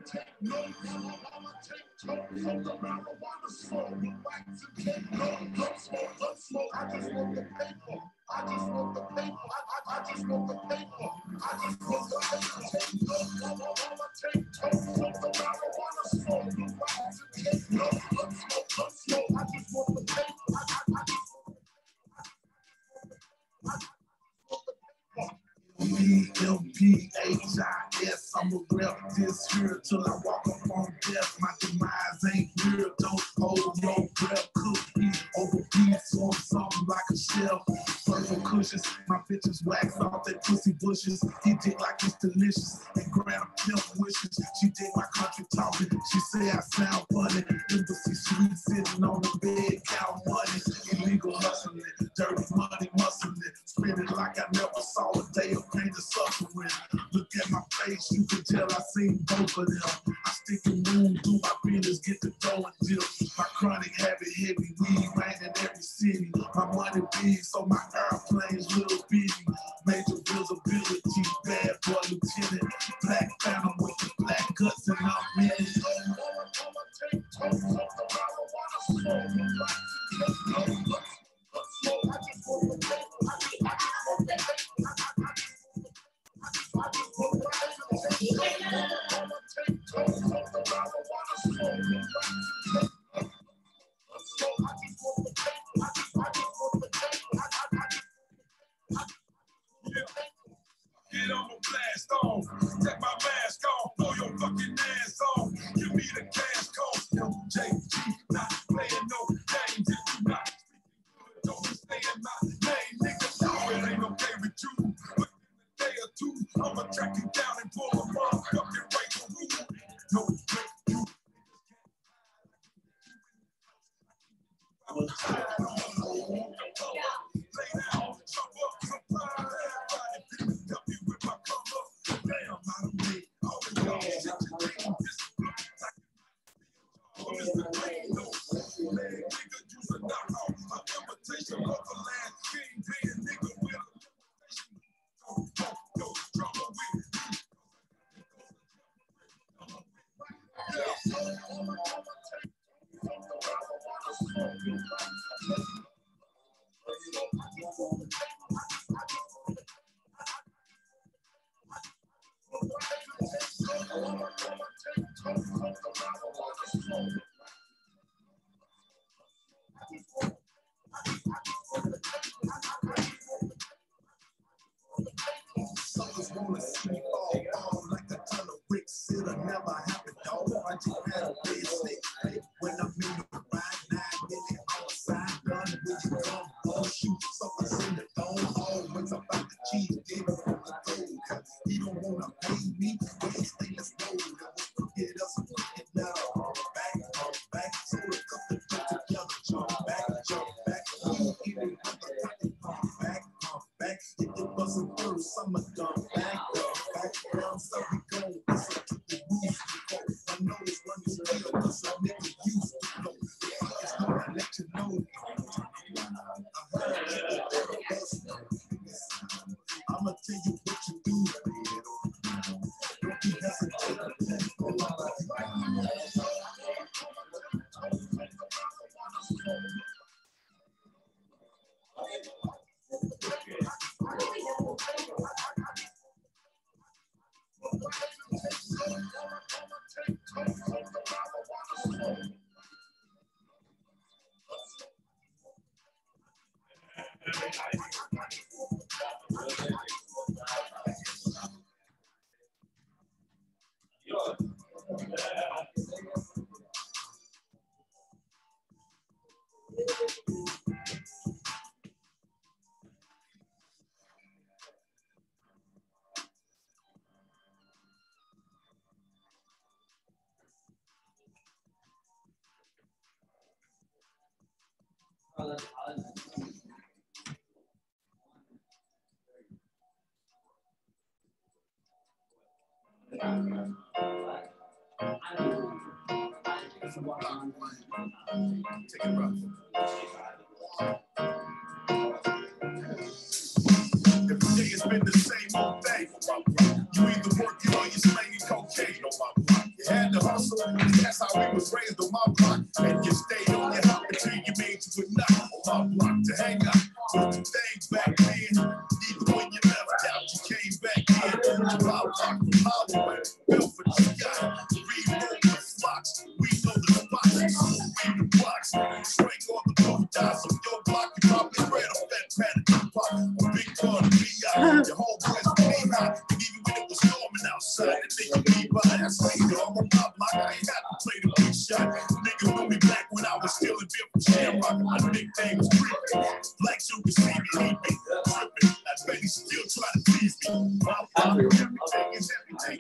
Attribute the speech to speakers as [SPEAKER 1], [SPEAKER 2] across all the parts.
[SPEAKER 1] Take notes, I'ma take toes of the marijuana smoke. Relax and take notes. Don't smoke. I just want the paper. I just want the paper. I just want the paper. I just want the paper. Take notes, I'ma take toes of the marijuana smoke. Relax and take notes. Don't smoke. I just want the paper. I just want the LPHIS, I'ma rep this here till I walk up on death. My demise ain't real, don't hold no breath. Cook eat over beats or something like a shell. Purple cushions, my bitches wax off they pussy bushes. He dick like it's delicious and grab pimp wishes. She dig my country talking, she say I sound funny. Embassy suite sitting on the bed, count money. Illegal hustling, dirty money muscling. Spinning like I never saw a day of pain and suffering. Look at my face, you can tell I seen both of them. I stick and wound, do my business, get the dough and dip. My chronic habit heavy, weed rain in every city. My money big, so my airplane's little bitty. Major visibility, bad boy lieutenant. Black phantom with the black guts and I'm in it. I just want the paper. Get on the blast on, take my mask on, blow your fucking ass on. Give me the cash call, JG, not playing no games. If you not speaking good, don't be saying my name, nigga. No, it ain't okay with you. But in a day or two, I'ma track you down and pull a motherfucking right through. No break you. Lay down, jump up, supply. Suckers wanna see me fall like a ton of bricks. It'll never happen, dog. I just had a big stick. When I'm in the ride, 9 minutes on the side, gun when you come, ball shoot, suckers in the dome. Always about the cheese, give it from the gold. He don't wanna pay need me, Wednesday, let's go. Get us a fucking letter. Back, so the couple jump together. Jump back. Even with the pocket, come back. If it wasn't first, I'ma come back. Down, so we go. It's up to the roof. I know this one is real, cause I never used to go. It's gonna let you know. I'ma tell you what you do. Don't be hesitating. Take it rough. Every day it's been the same old thing. You either working or you slanging cocaine on my block. You had to hustle, that's how we was raised on my block. And you stayed on your hop until you made you a nut on my block to hang out. With the thing back then, even when you left out, you came back in. My block from Holloway, built for the sky. Reload the flocks, we know the spots. We the blocks, drink on the blue dots on your block. You probably read off that panic pop. A big part of me out, your whole boys were me high. And even when it was storming outside, the nigga me by that same dog on my block. I ain't had to play the big shot. Niggas knew me back when I was stealing beer from Shamrock. My nickname was Creepy. Black Sugar see me, hate me, tripping. I bet he still try to tease me. My block, everything is everything.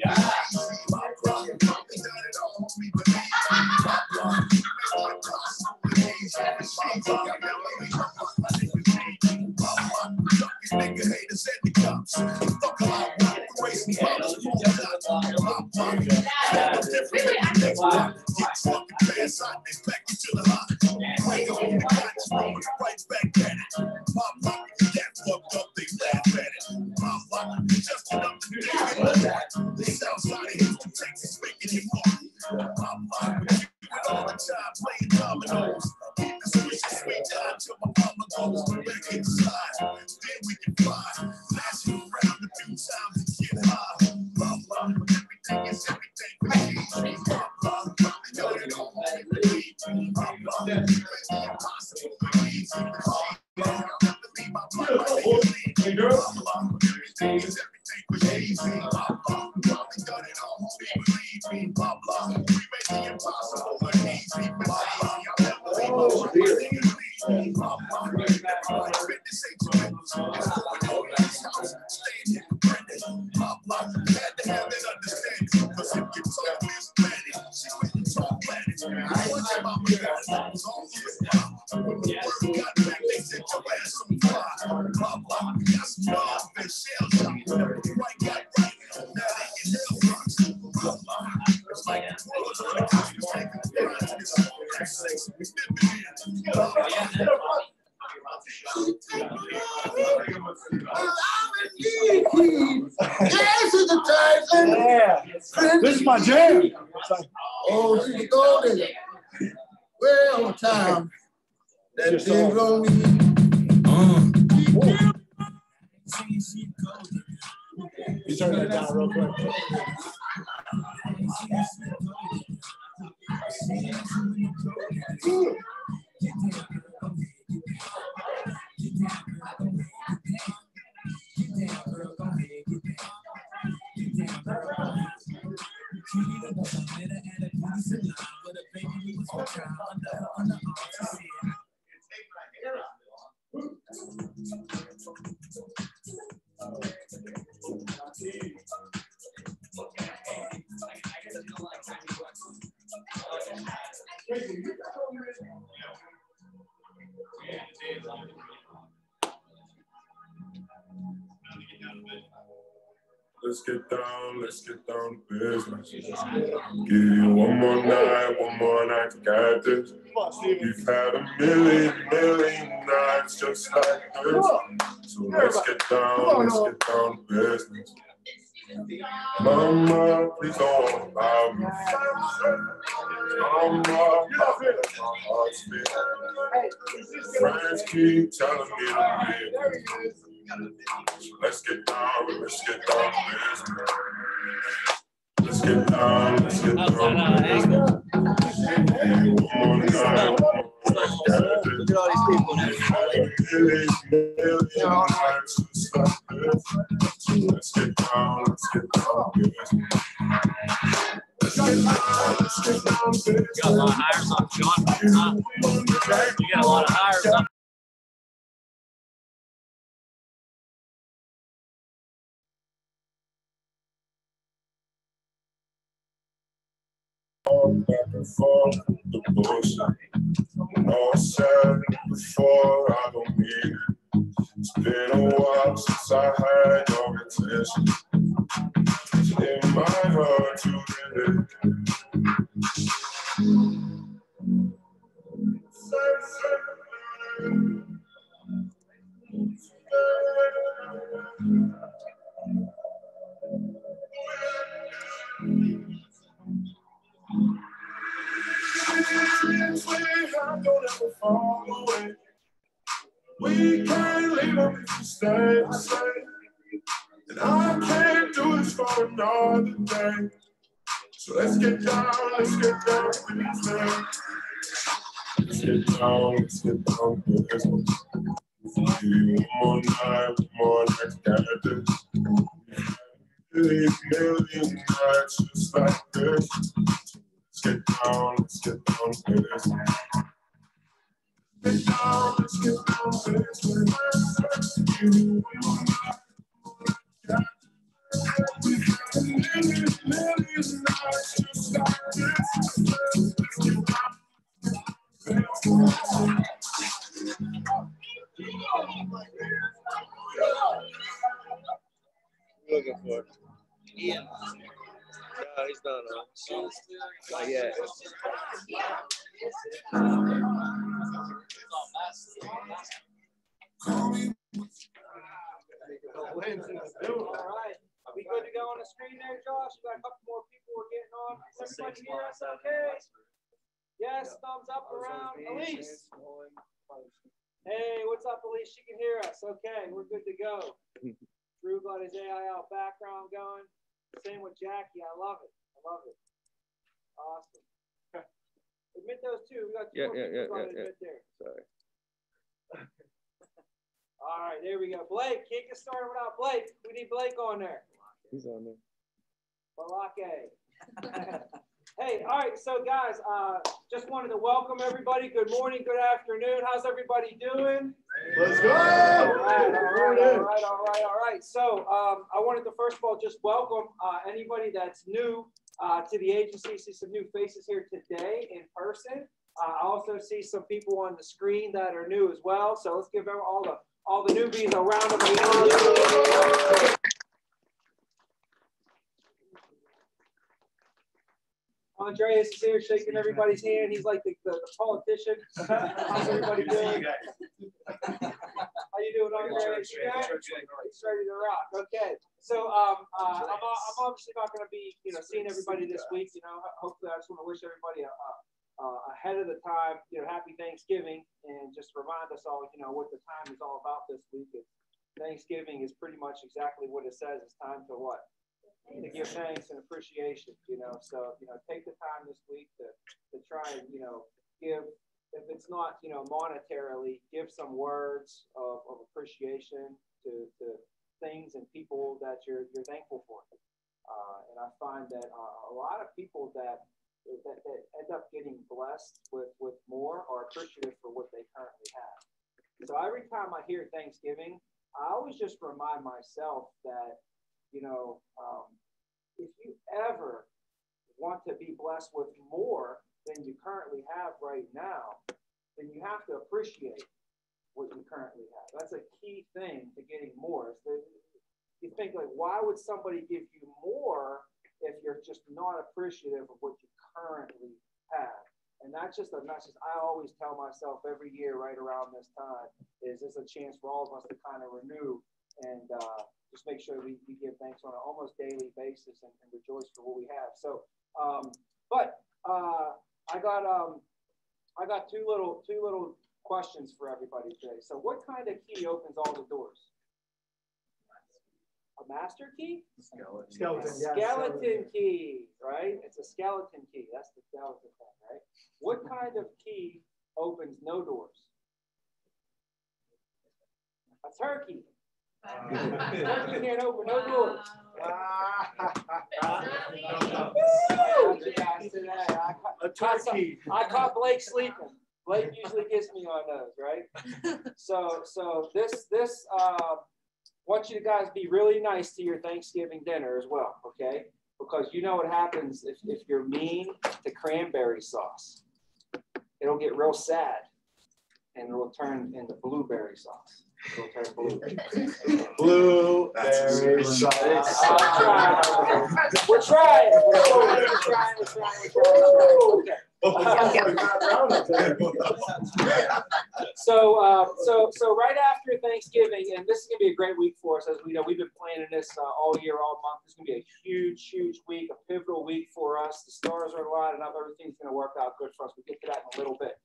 [SPEAKER 1] My block, they done it all, homie, but me. My block, you make my block so easy. My block, I never leave my block, my niggas hate me. My block, junkie nigga haters and the cops. Fuck a lot, rock the race and bottles and all that. My block, different than the next block. Get drunk and pass out, they pack you to the lot. Wake up in the couch, rolling right back at it. My block, that fucked up, they laugh at it. My block, just enough to do it. The south side of Houston, Texas, making it more. My block, with you all the time, playing dominoes. Keep the sweet time till my mama goes back inside. Then we can fly, flashing around a few times and get high. My block, everything is everything for me. My block, got it all, believe me. My block, you make the impossible look easy. My block, never leave my block, my block, everything is everything for easy. My block, probably got it all, believe me. My block, we make the impossible look easy. My block, I'll never leave my block, my block, everybody business ain't too much. It's going on in this house, staying here for Brendan. My block, had to have that understanding, cause if you talk this planet, she wouldn't talk planet. I want your mama got it, was all for it. When the word got back, they said your ass on fire. My block, got some love and shell shock. Whenever the right got right, now they can hell rocks. My block, it's like the world's on the couch, we taking the grind to this whole that sex we living in.
[SPEAKER 2] Yes, it's a Tyson.
[SPEAKER 3] Yeah. This is my jam.
[SPEAKER 2] Oh, she's golden. Well, time. That thing's on me.
[SPEAKER 3] You turn that down real quick.
[SPEAKER 1] Let's get down to business. Give you one more night to get this. We've had a million nights just like this. So let's get down to business. Mama, please don't allow me. Mama, my heart's beating. Friends keep telling me to leave. So let's get down to business. Let's get down to business.
[SPEAKER 4] Look at all these people now.
[SPEAKER 1] Let's get down to business.
[SPEAKER 4] You got a lot of hires on John. Huh? You got a lot of hires on.
[SPEAKER 1] Back and forth with the bullshit. All said before, I don't mean it. It's been a while since I had your attention. It's in my heart to get it. Don't ever fall away. We can't leave them if you stay the same. And I can't do this for another day. So let's get down to business. Let's get down to business. Give you one more night to get this. Million nights just like this. Let's get down to business. Let's get down to business. Give you one more night. Million nights just like this. Let's get down to business.
[SPEAKER 4] Looking for Ian. No, he's done. Not yet.
[SPEAKER 5] All right. We good to go on the screen there, Josh? We got a couple more people we're getting on. Everybody hear us okay? Yes, thumbs up around. Elise. Hey, what's up, Elise? She can hear us. Okay, we're good to go. Drew got his AIL background going. Same with Jackie. I love it. Awesome. Admit those two. We got two more people admit there.
[SPEAKER 4] Sorry.
[SPEAKER 5] All right, there we go. Blake, can't get started without Blake. We need Blake on there.
[SPEAKER 4] He's on there.
[SPEAKER 5] Balake. Hey, all right, so guys, just wanted to welcome everybody. Good morning, good afternoon. How's everybody doing?
[SPEAKER 3] Let's go.
[SPEAKER 5] All right. So I wanted to first of all just welcome anybody that's new to the agency. See some new faces here today in person. I also see some people on the screen that are new as well. So let's give all the newbies a round of applause. Andreas is here shaking everybody's hand. He's like the politician. How's everybody doing? How you doing, Andreas? You good? He's ready to rock. Okay. So I'm obviously not going to be seeing everybody this week. Hopefully I just want to wish everybody ahead of the time happy Thanksgiving, and just remind us all what the time is all about this week. Thanksgiving is pretty much exactly what it says. It's time to what? To give thanks and appreciation, so, take the time this week to try and, give, if it's not, monetarily, give some words of appreciation to things and people that you're thankful for. And I find that a lot of people that end up getting blessed with more are appreciative for what they currently have. So every time I hear Thanksgiving, I always just remind myself that, if you ever want to be blessed with more than you currently have right now, then you have to appreciate what you currently have. That's a key thing to getting more. You think, like, why would somebody give you more if you're just not appreciative of what you currently have? And that's just a message I always tell myself every year right around this time, is this a chance for all of us to kind of renew and just make sure we give thanks on an almost daily basis and rejoice for what we have. So, I got two little questions for everybody today. So what kind of key opens all the doors? A master key? Skeleton key, right? It's a skeleton key. That's the skeleton thing, right? What kind of key opens no doors? A turkey. Turkey can't open no doors.
[SPEAKER 3] A turkey.
[SPEAKER 5] I caught Blake sleeping. Blake usually gets me on those, right? So this want you guys be really nice to your Thanksgiving dinner as well, okay? Because you know what happens if you're mean to cranberry sauce. It'll get real sad, and it'll turn into blueberry sauce. It'll turn blue.
[SPEAKER 3] Blueberry sauce.
[SPEAKER 5] We're trying. Okay. So right after Thanksgiving, and this is gonna be a great week for us, as we know, we've been planning this all year, all month. It's gonna be a huge week, a pivotal week for us. The stars are lining up. Everything's gonna work out good for us. We'll get to that in a little bit.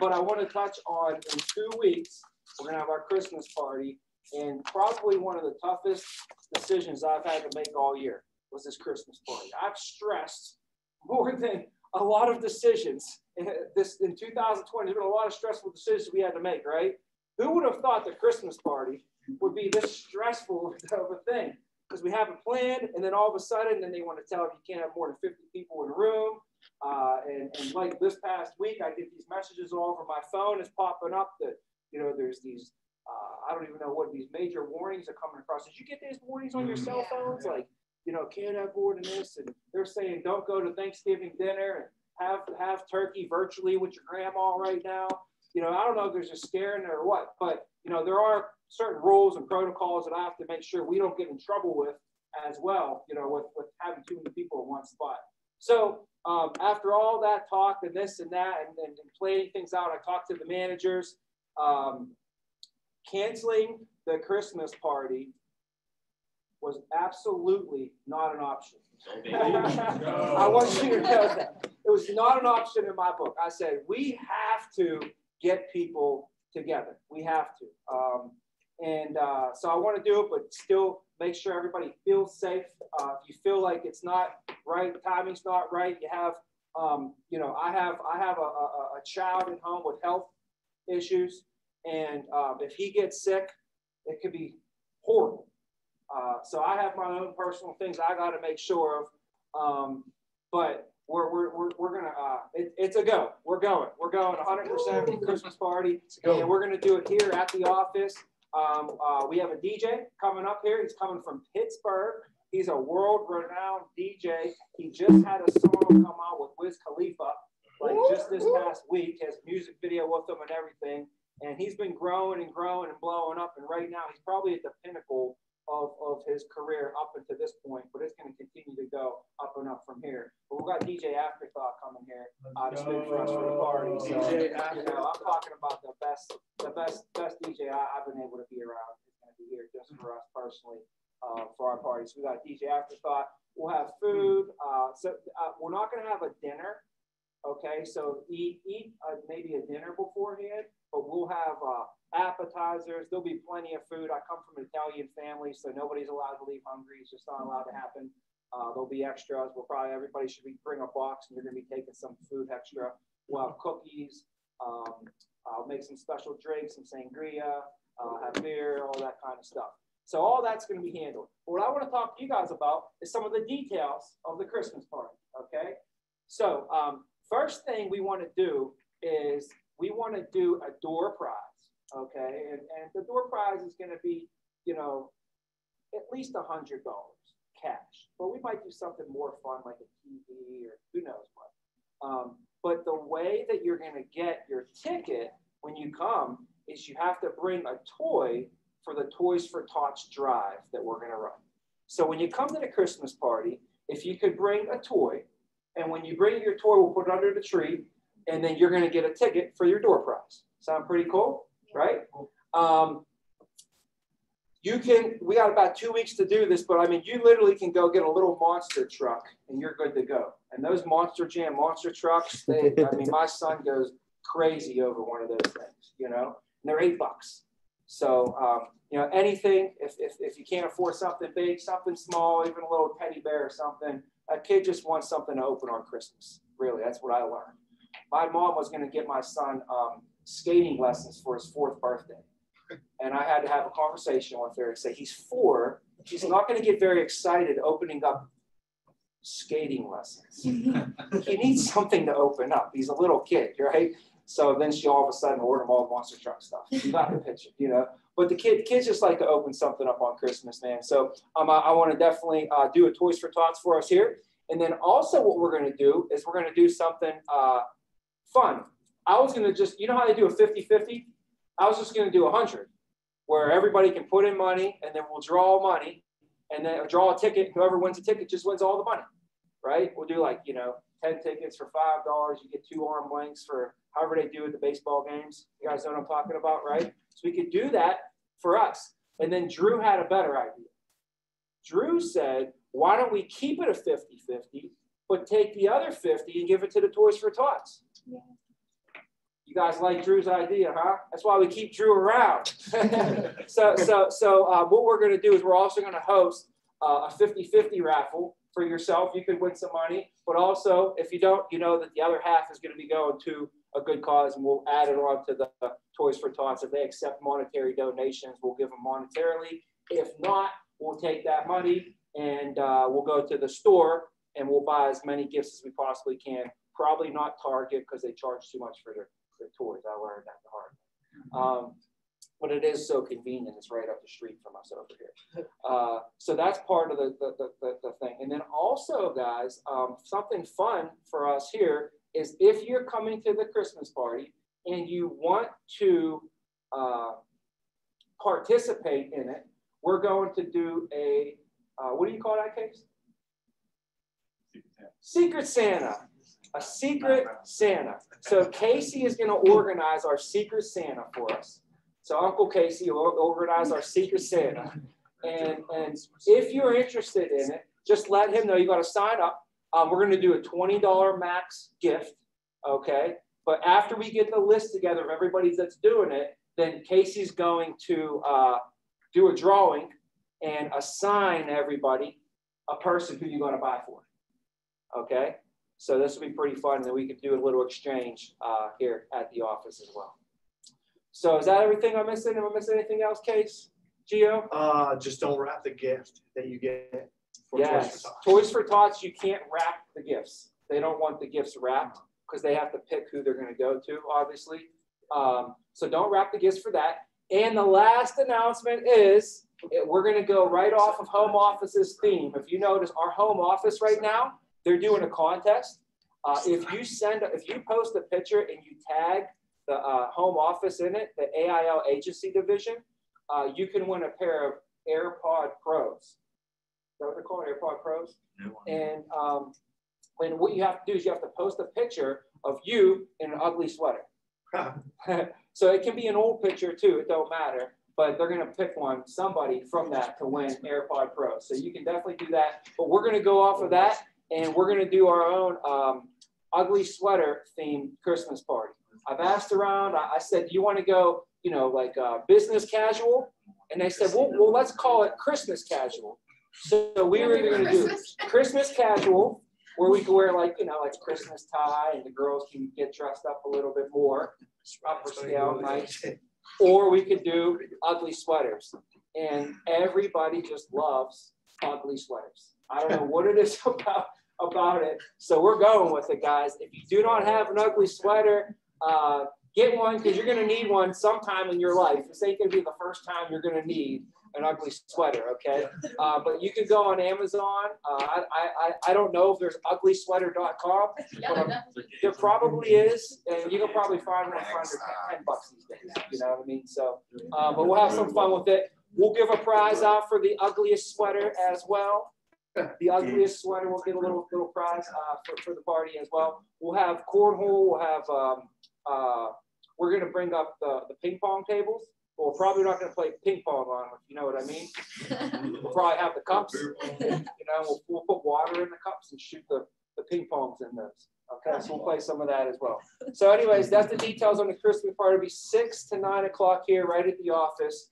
[SPEAKER 5] But I want to touch on, in 2 weeks, we're gonna have our Christmas party, and probably one of the toughest decisions I've had to make all year was this Christmas party. I've stressed more than a lot of decisions in 2020. There's been a lot of stressful decisions we had to make, right? Who would have thought the Christmas party would be this stressful of a thing? Because we have it planned, and then all of a sudden, then they want to tell you you can't have more than 50 people in a room. And like this past week, I get these messages all over my phone. It's popping up that, you know, there's these, I don't even know what these major warnings are coming across. Did you get these warnings on your cell phones? Like, you know, can't have more than this. And they're saying, don't go to Thanksgiving dinner and have turkey virtually with your grandma right now. You know, I don't know if there's a scare in there or what, but, you know, there are certain rules and protocols that I have to make sure we don't get in trouble with as well, you know, with having too many people in one spot. So after all that talk and this and that and planning things out, I talked to the managers. Canceling the Christmas party was absolutely not an option. I want you to know that. It was not an option in my book. I said, we have to get people together. We have to. So I want to do it, but still make sure everybody feels safe. If you feel like it's not right, timing's not right, you have, you know, I have a child at home with health issues, and if he gets sick, it could be horrible. So I have my own personal things I got to make sure of, but we're gonna it's a go. We're going 100% to the Christmas party, and we're gonna do it here at the office. We have a DJ coming up here. He's coming from Pittsburgh. He's a world-renowned DJ. He just had a song come out with Wiz Khalifa, like just this past week. He has a music video with him and everything. And he's been growing and growing and blowing up. And right now, he's probably at the pinnacle of his career up until this point. But it's going to continue to go up and up from here. But we've got DJ Afterthought coming here to spin for us for the party. So, you know, I'm talking about the best DJ I've been able to be around. He's going to be here just for us personally for our party. So we got DJ Afterthought. We'll have food. We're not going to have a dinner. Okay, so eat maybe a dinner beforehand, but we'll have appetizers. There'll be plenty of food. I come from an Italian family, so nobody's allowed to leave hungry. It's just not allowed to happen. There'll be extras. Everybody should bring a box, and you're going to be taking some food extra. We'll have cookies. I'll make some special drinks, some sangria, have beer, all that kind of stuff. So all that's going to be handled. But what I want to talk to you guys about is some of the details of the Christmas party, okay? So first thing we want to do is we want to do a door prize, okay? And the door prize is going to be, you know, at least $100, cash. But we might do something more fun like a TV or who knows what. But the way that you're going to get your ticket when you come is you have to bring a toy for the Toys for Tots drive that we're going to run. So when you come to the Christmas party, if you could bring a toy, and when you bring your toy, we'll put it under the tree, and then you're going to get a ticket for your door prize. Sound pretty cool, right? We got about 2 weeks to do this, but I mean, you literally can go get a little monster truck and you're good to go. And those Monster Jam monster trucks, I mean, my son goes crazy over one of those things, you know, and they're $8. So, you know, anything, if you can't afford something big, something small, even a little teddy bear or something, a kid just wants something to open on Christmas. Really, that's what I learned. My mom was going to get my son skating lessons for his 4th birthday. And I had to have a conversation with her and say, he's 4. He's not going to get very excited opening up skating lessons. He needs something to open up. He's a little kid, right? So then she all of a sudden ordered him all the monster truck stuff. You got the picture, you know. But the kids just like to open something up on Christmas, man. So I want to definitely do a Toys for Tots for us here. And then also what we're going to do is we're going to do something fun. I was going to just, you know how they do a 50-50? I was just going to do 100, where everybody can put in money, and then we'll draw money, and then draw a ticket. Whoever wins a ticket just wins all the money, right? We'll do like, you know, 10 tickets for $5. You get 2 arm lengths for however they do at the baseball games. You guys know what I'm talking about, right? So we could do that for us. And then Drew had a better idea. Drew said, why don't we keep it a 50-50, but take the other 50 and give it to the Toys for Tots? Yeah. You guys like Drew's idea, huh? That's why we keep Drew around. So what we're going to do is we're also going to host a 50-50 raffle for yourself. You could win some money, but also if you don't, you know that the other half is going to be going to a good cause, and we'll add it on to the Toys for Tots. If they accept monetary donations, we'll give them monetarily. If not, we'll take that money and we'll go to the store and we'll buy as many gifts as we possibly can. Probably not Target because they charge too much for their toys. I learned that the hard way. But it is so convenient. It's right up the street from us over here. So that's part of the thing. And then also, guys, something fun for us here is if you're coming to the Christmas party and you want to participate in it, we're going to do a, what do you call that, Case? Secret Santa. A Secret Santa. So Casey is going to organize our Secret Santa for us. So Uncle Casey will organize our Secret Santa. And if you're interested in it, just let him know. You got to sign up. We're going to do a $20 max gift, okay? But after we get the list together of everybody that's doing it, then Casey's going to do a drawing and assign everybody a person who you're going to buy for, okay? So this will be pretty fun, and then we could do a little exchange here at the office as well. So is that everything I'm missing? Am I missing anything else, Case? Gio?
[SPEAKER 3] Just don't wrap the gift that you get for
[SPEAKER 5] yes.
[SPEAKER 3] Toys for Tots.
[SPEAKER 5] Toys for Tots, you can't wrap the gifts. They don't want the gifts wrapped because they have to pick who they're going to go to, obviously. So don't wrap the gifts for that. And the last announcement is we're going to go right off of home office's theme. If you notice, our home office right now, they're doing a contest. If you post a picture and you tag the home office in it, the AIL agency division, you can win a pair of AirPod Pros. Is that what they're called, AirPod Pros? No. And what you have to do is you have to post a picture of you in an ugly sweater. So it can be an old picture too, it don't matter. But they're going to pick somebody from that to win AirPod Pros. So you can definitely do that. But we're going to go off of that. And we're going to do our own ugly sweater themed Christmas party. I've asked around. I said, do you want to go, you know, like business casual? And they said, well, let's call it Christmas casual. So we were either going to do Christmas casual, where we could wear like, you know, like a Christmas tie and the girls can get dressed up a little bit more, upper scale, nice. Or we could do ugly sweaters. And everybody just loves ugly sweaters. I don't know what it is about it. So we're going with it, guys. If you do not have an ugly sweater, get one because you're going to need one sometime in your life. This ain't going to be the first time you're going to need an ugly sweater, okay? But you could go on Amazon. I don't know if there's uglysweater.com, but there probably is, and you can probably find one for under $10 these days. You know what I mean? So, but we'll have some fun with it. We'll give a prize out for the ugliest sweater as well. The ugliest sweater will get a little prize for the party as well. We'll have cornhole. We'll have we're going to bring up the ping pong tables. But we're probably not going to play ping pong on them, if you know what I mean. We'll probably have the cups. You know, we'll put water in the cups and shoot the ping pongs in those. Okay, so we'll play some of that as well. So anyways, that's the details on the Christmas party. It'll be 6 to 9 o'clock here, right at the office.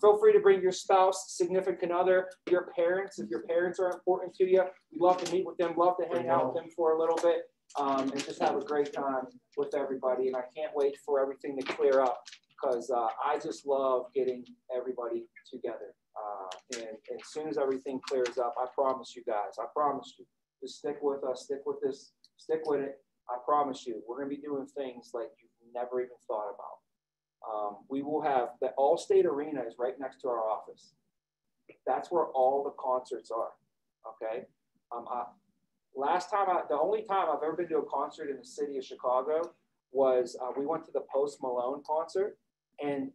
[SPEAKER 5] Feel free to bring your spouse, significant other, your parents, if your parents are important to you. We'd love to meet with them, love to hang out with them for a little bit, and just have a great time with everybody. And I can't wait for everything to clear up, because I just love getting everybody together. And as soon as everything clears up, I promise you guys, I promise you, just stick with us, stick with this. Stick with it. I promise you, we're going to be doing things like you've never even thought about. We will have the Allstate Arena is right next to our office. That's where all the concerts are. Okay. The only time I've ever been to a concert in the city of Chicago was we went to the Post Malone concert, and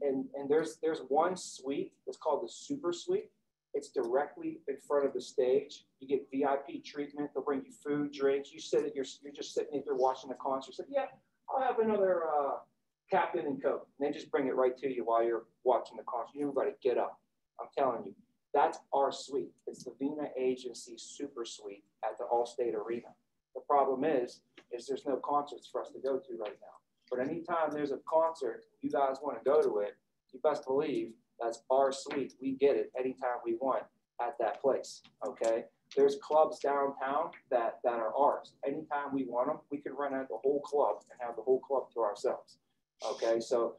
[SPEAKER 5] there's one suite. It's called the Super Suite. It's directly in front of the stage. You get VIP treatment. They'll bring you food, drinks. You sit at you're just sitting there watching the concert. So yeah, I'll have another Captain and Coke. And they just bring it right to you while you're watching the concert. You don't got to get up. I'm telling you, that's our suite. It's the Vina Agency Super Suite at the Allstate Arena. The problem is there's no concerts for us to go to right now. But anytime there's a concert, you guys want to go to it, you best believe that's our suite. We get it anytime we want at that place, okay? There's clubs downtown that are ours. Anytime we want them, we can rent out the whole club and have the whole club to ourselves, okay? So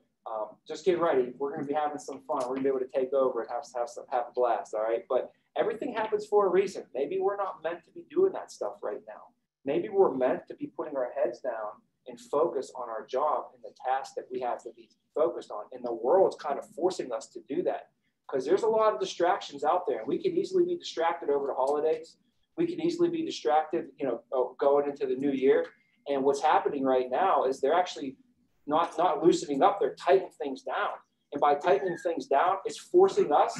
[SPEAKER 5] just get ready. We're going to be having some fun. We're going to be able to take over and have a blast, all right? But everything happens for a reason. Maybe we're not meant to be doing that stuff right now. Maybe we're meant to be putting our heads down and focus on our job and the task that we have to be focused on. And the world's kind of forcing us to do that, because there's a lot of distractions out there. And we can easily be distracted over the holidays. We can easily be distracted, you know, going into the new year. And what's happening right now is they're actually not loosening up. They're tightening things down. And by tightening things down, it's forcing us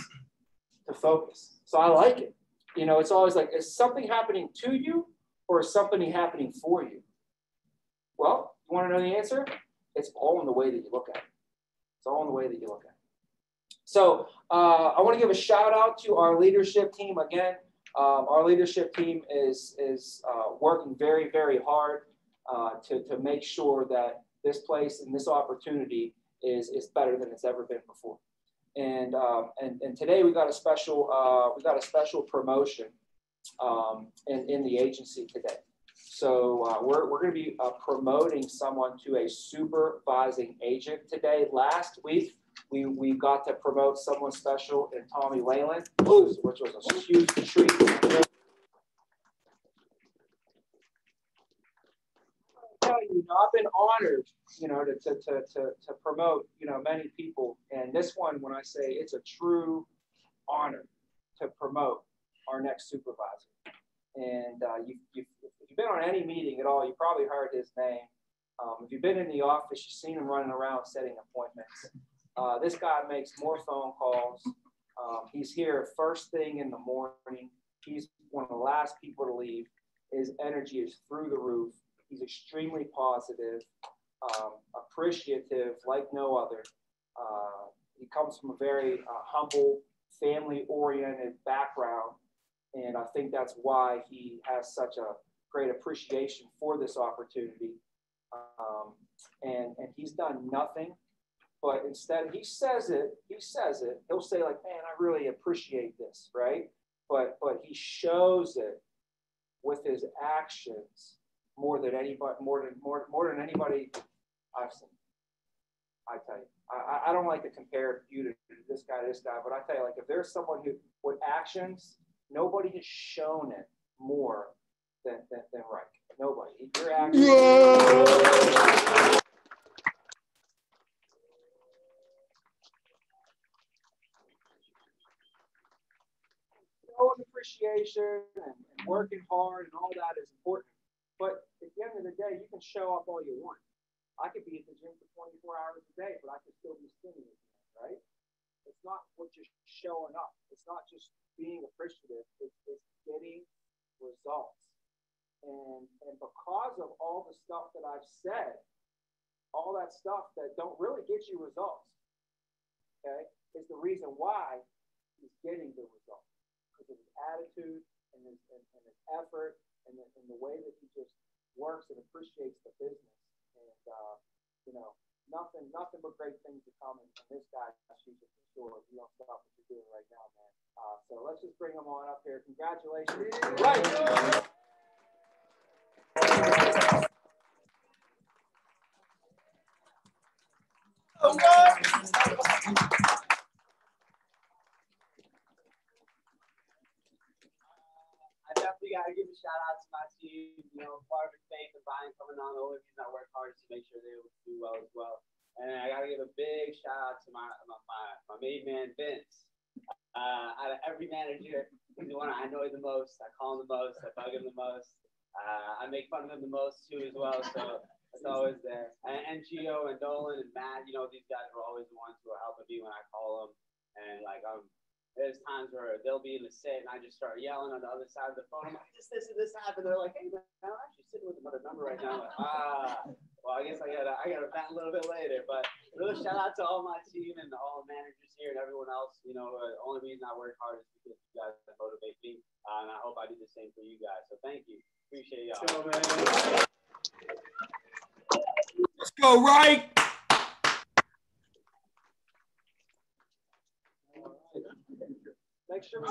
[SPEAKER 5] to focus. So I like it. You know, it's always like, is something happening to you or is something happening for you? Well, you want to know the answer? It's all in the way that you look at it. It's all in the way that you look at it. So I want to give a shout out to our leadership team again. Our leadership team is working very, very hard to make sure that this place and this opportunity is better than it's ever been before. And today we got a special promotion in the agency today. So we're going to be promoting someone to a supervising agent today. Last week, we got to promote someone special in Tommy Wayland, which was a huge treat. I've been honored, to promote, many people. And this one, when I say it's a true honor to promote our next supervisor. And if you've been on any meeting at all, you probably heard his name. If you've been in the office, you've seen him running around setting appointments. This guy makes more phone calls. He's here first thing in the morning. He's one of the last people to leave. His energy is through the roof. He's extremely positive, appreciative like no other. He comes from a very humble, family-oriented background. And I think that's why he has such a great appreciation for this opportunity. And he's done nothing, but instead he says it, he'll say like, man, I really appreciate this, right? But he shows it with his actions more than anybody I've seen. I tell you, I don't like to compare you to this guy, but I tell you, like, if there's someone who with actions, nobody has shown it more than Reich. Nobody. Your actions. motivation and working hard and all that is important. But at the end of the day, you can show up all you want. I could be at the gym for 24 hours a day, but I could still be skinny at the end, right? It's not what you're showing up. It's not just being appreciative. It's getting results. And because of all the stuff that I've said, all that stuff that don't really get you results, okay, is the reason why he's getting the results. Because of his attitude and his effort and the way that he just works and appreciates the business. And, you know, nothing but great things to come in this guy's future for sure. If you don't stop what you're doing right now, man. So let's just bring him on up here. Congratulations. Right.
[SPEAKER 6] All right. I definitely got to give a shout out to my team. You know, part of Faith and Brian coming on. The only reason I work hard is to make sure they will do well as well. And I got to give a big shout out to my main man, Vince. Out of every manager, he's the one I annoy the most. I call him the most. I bug him the most. I make fun of him the most too as well. So it's always there. And Gio and Dolan and Matt, you know, these guys are always the ones who are helping me when I call them. And like there's times where they'll be in the sit and I just start yelling on the other side of the phone. I'm like, this and this happened. They're like, hey, man, I'm actually sitting with another number right now. I'm like, well, I guess I gotta vent a little bit later. But really shout out to all my team and all the managers here and everyone else. You know, the only reason I work hard is because you guys motivate me. And I hope I do the same for you guys. So thank you. Appreciate y'all.
[SPEAKER 1] Let's go, right?
[SPEAKER 5] Make sure we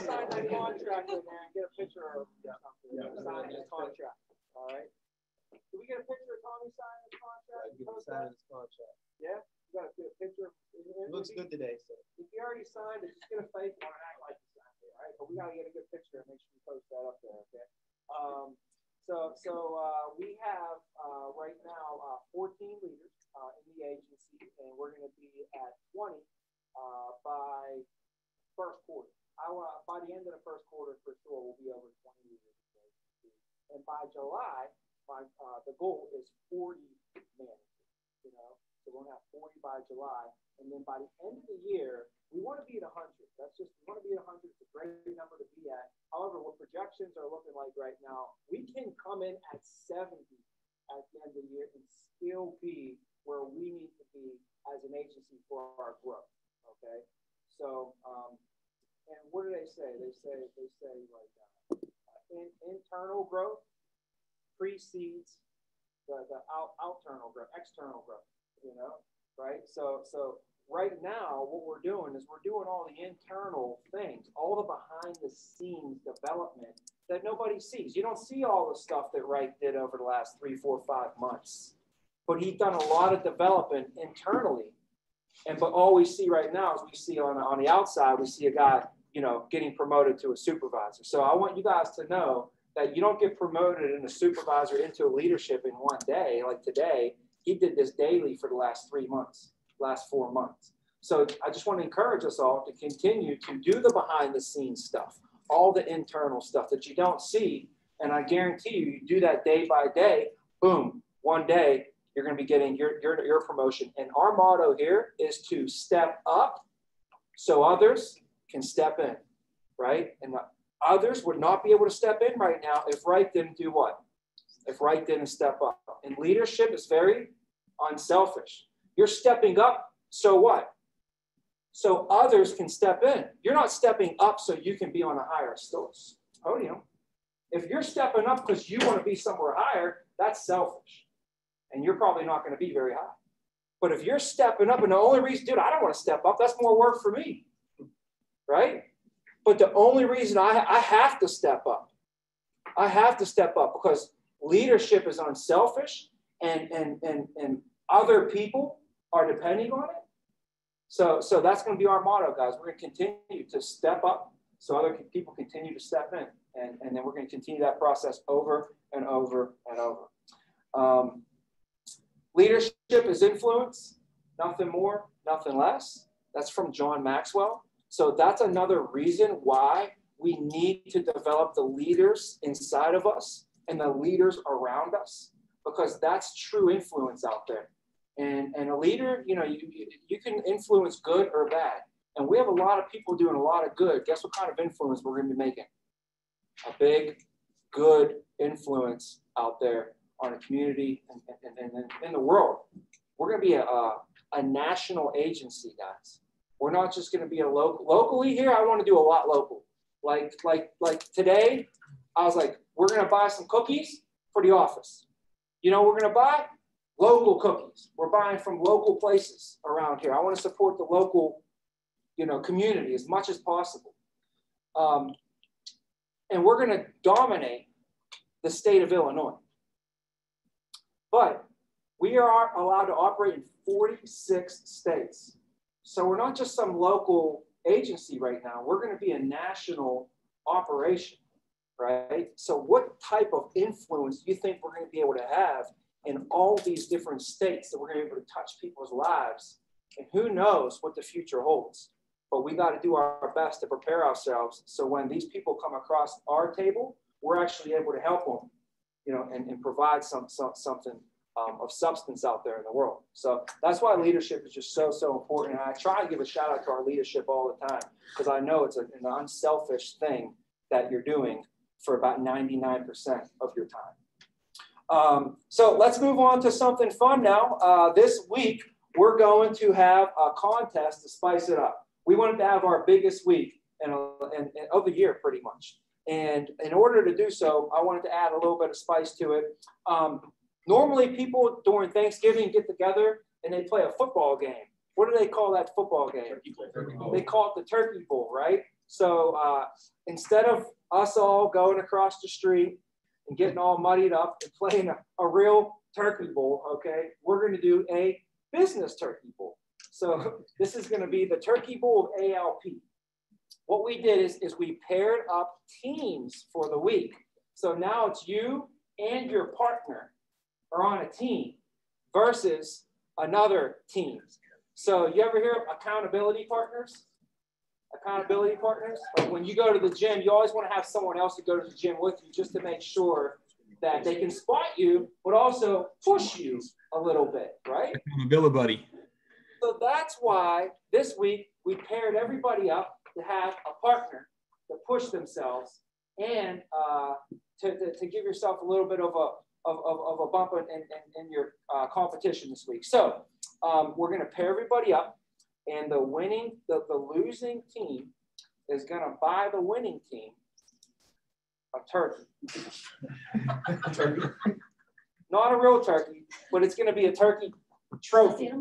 [SPEAKER 5] sign that contract in there and get a picture of something. Sign his contract. All right. Did we get a picture of Tommy signing his contract?
[SPEAKER 3] Signing his contract.
[SPEAKER 5] Yeah. You got to get a picture.
[SPEAKER 3] It looks good today. So
[SPEAKER 5] if you already signed it, just get a fake one and act like you signed it. All right. But we got to get a good picture and make sure we post that up there. Okay. So we have right now 14 leaders in the agency, and we're going to be at 20 by first quarter. By the end of the first quarter, for sure, we'll be over 20 leaders in the agency. And by July, the goal is 40 managers. You know, so we're going to have 40 by July, and then by the end of the year, we want to be at 100. We want to be at 100. It's a great number to be at. However, what projections are looking like right now, we can come in at 70 at the end of the year and still be where we need to be as an agency for our growth. Okay. So, and what do they say? They say like internal growth precedes the external growth. You know, right? So right now, what we're doing is we're doing all the internal things, all the behind the scenes development that nobody sees. You don't see all the stuff that Wright did over the last 3, 4, 5 months, but he's done a lot of development internally. But all we see right now is we see on the outside, we see a guy, you know, getting promoted to a supervisor. So I want you guys to know that you don't get promoted in a supervisor into a leadership in one day. Like today, he did this daily for the last 3 months, last 4 months. So I just want to encourage us all to continue to do the behind the scenes stuff, all the internal stuff that you don't see. And I guarantee you do that day by day, boom, one day, you're going to be getting your promotion. And our motto here is to step up so others can step in, right? And others would not be able to step in right now if Wright didn't do what? If Wright didn't step up. And leadership is very unselfish. You're stepping up, so what? So others can step in. You're not stepping up so you can be on a higher podium. If you're stepping up because you want to be somewhere higher, that's selfish. And you're probably not going to be very high. But if you're stepping up, and the only reason, dude, I don't want to step up, that's more work for me, right? But the only reason I have to step up, because leadership is unselfish and other people are depending on it. So that's going to be our motto, guys. We're going to continue to step up so other people continue to step in. And then we're going to continue that process over and over and over. Leadership is influence, nothing more, nothing less. That's from John Maxwell. So that's another reason why we need to develop the leaders inside of us and the leaders around us, because that's true influence out there. And a leader, you know, you can influence good or bad. And we have a lot of people doing a lot of good. Guess what kind of influence we're going to be making? A big, good influence out there on a community and in the world. We're going to be a national agency, guys. We're not just going to be a locally here. I want to do a lot local. Like today, I was like, we're going to buy some cookies for the office. You know, we're going to buy local cookies. We're buying from local places around here. I want to support the local, you know, community as much as possible. And we're going to dominate the state of Illinois. But we are allowed to operate in 46 states. So we're not just some local agency right now. We're going to be a national operation, right? So what type of influence do you think we're going to be able to have in all these different states that we're going to be able to touch people's lives? And who knows what the future holds? But we got to do our best to prepare ourselves so when these people come across our table, we're actually able to help them, you know, and provide something of substance out there in the world. So that's why leadership is just so important. And I try to give a shout out to our leadership all the time, because I know it's an unselfish thing that you're doing for about 99% of your time. So let's move on to something fun now. This week, we're going to have a contest to spice it up. We wanted to have our biggest week of the year, pretty much. And in order to do so, I wanted to add a little bit of spice to it. Normally, people during Thanksgiving get together and they play a football game. What do they call that football game? Turkey Bowl. They call it the Turkey Bowl, right? So instead of us all going across the street and getting all muddied up and playing a real Turkey Bowl, okay, we're going to do a business Turkey Bowl. So this is going to be the Turkey Bowl of ALP. What we did is we paired up teams for the week. So now it's you and your partner are on a team versus another team. So you ever hear of accountability partners? Accountability partners? Like when you go to the gym, you always want to have someone else to go to the gym with you just to make sure that they can spot you, but also push you a little bit, right?
[SPEAKER 7] Accountability buddy.
[SPEAKER 5] So that's why this week we paired everybody up to have a partner to push themselves and to give yourself a little bit of a bump in your competition this week. So we're going to pair everybody up, and the losing team is going to buy the winning team a turkey. Not a real turkey, but it's going to be a turkey trophy.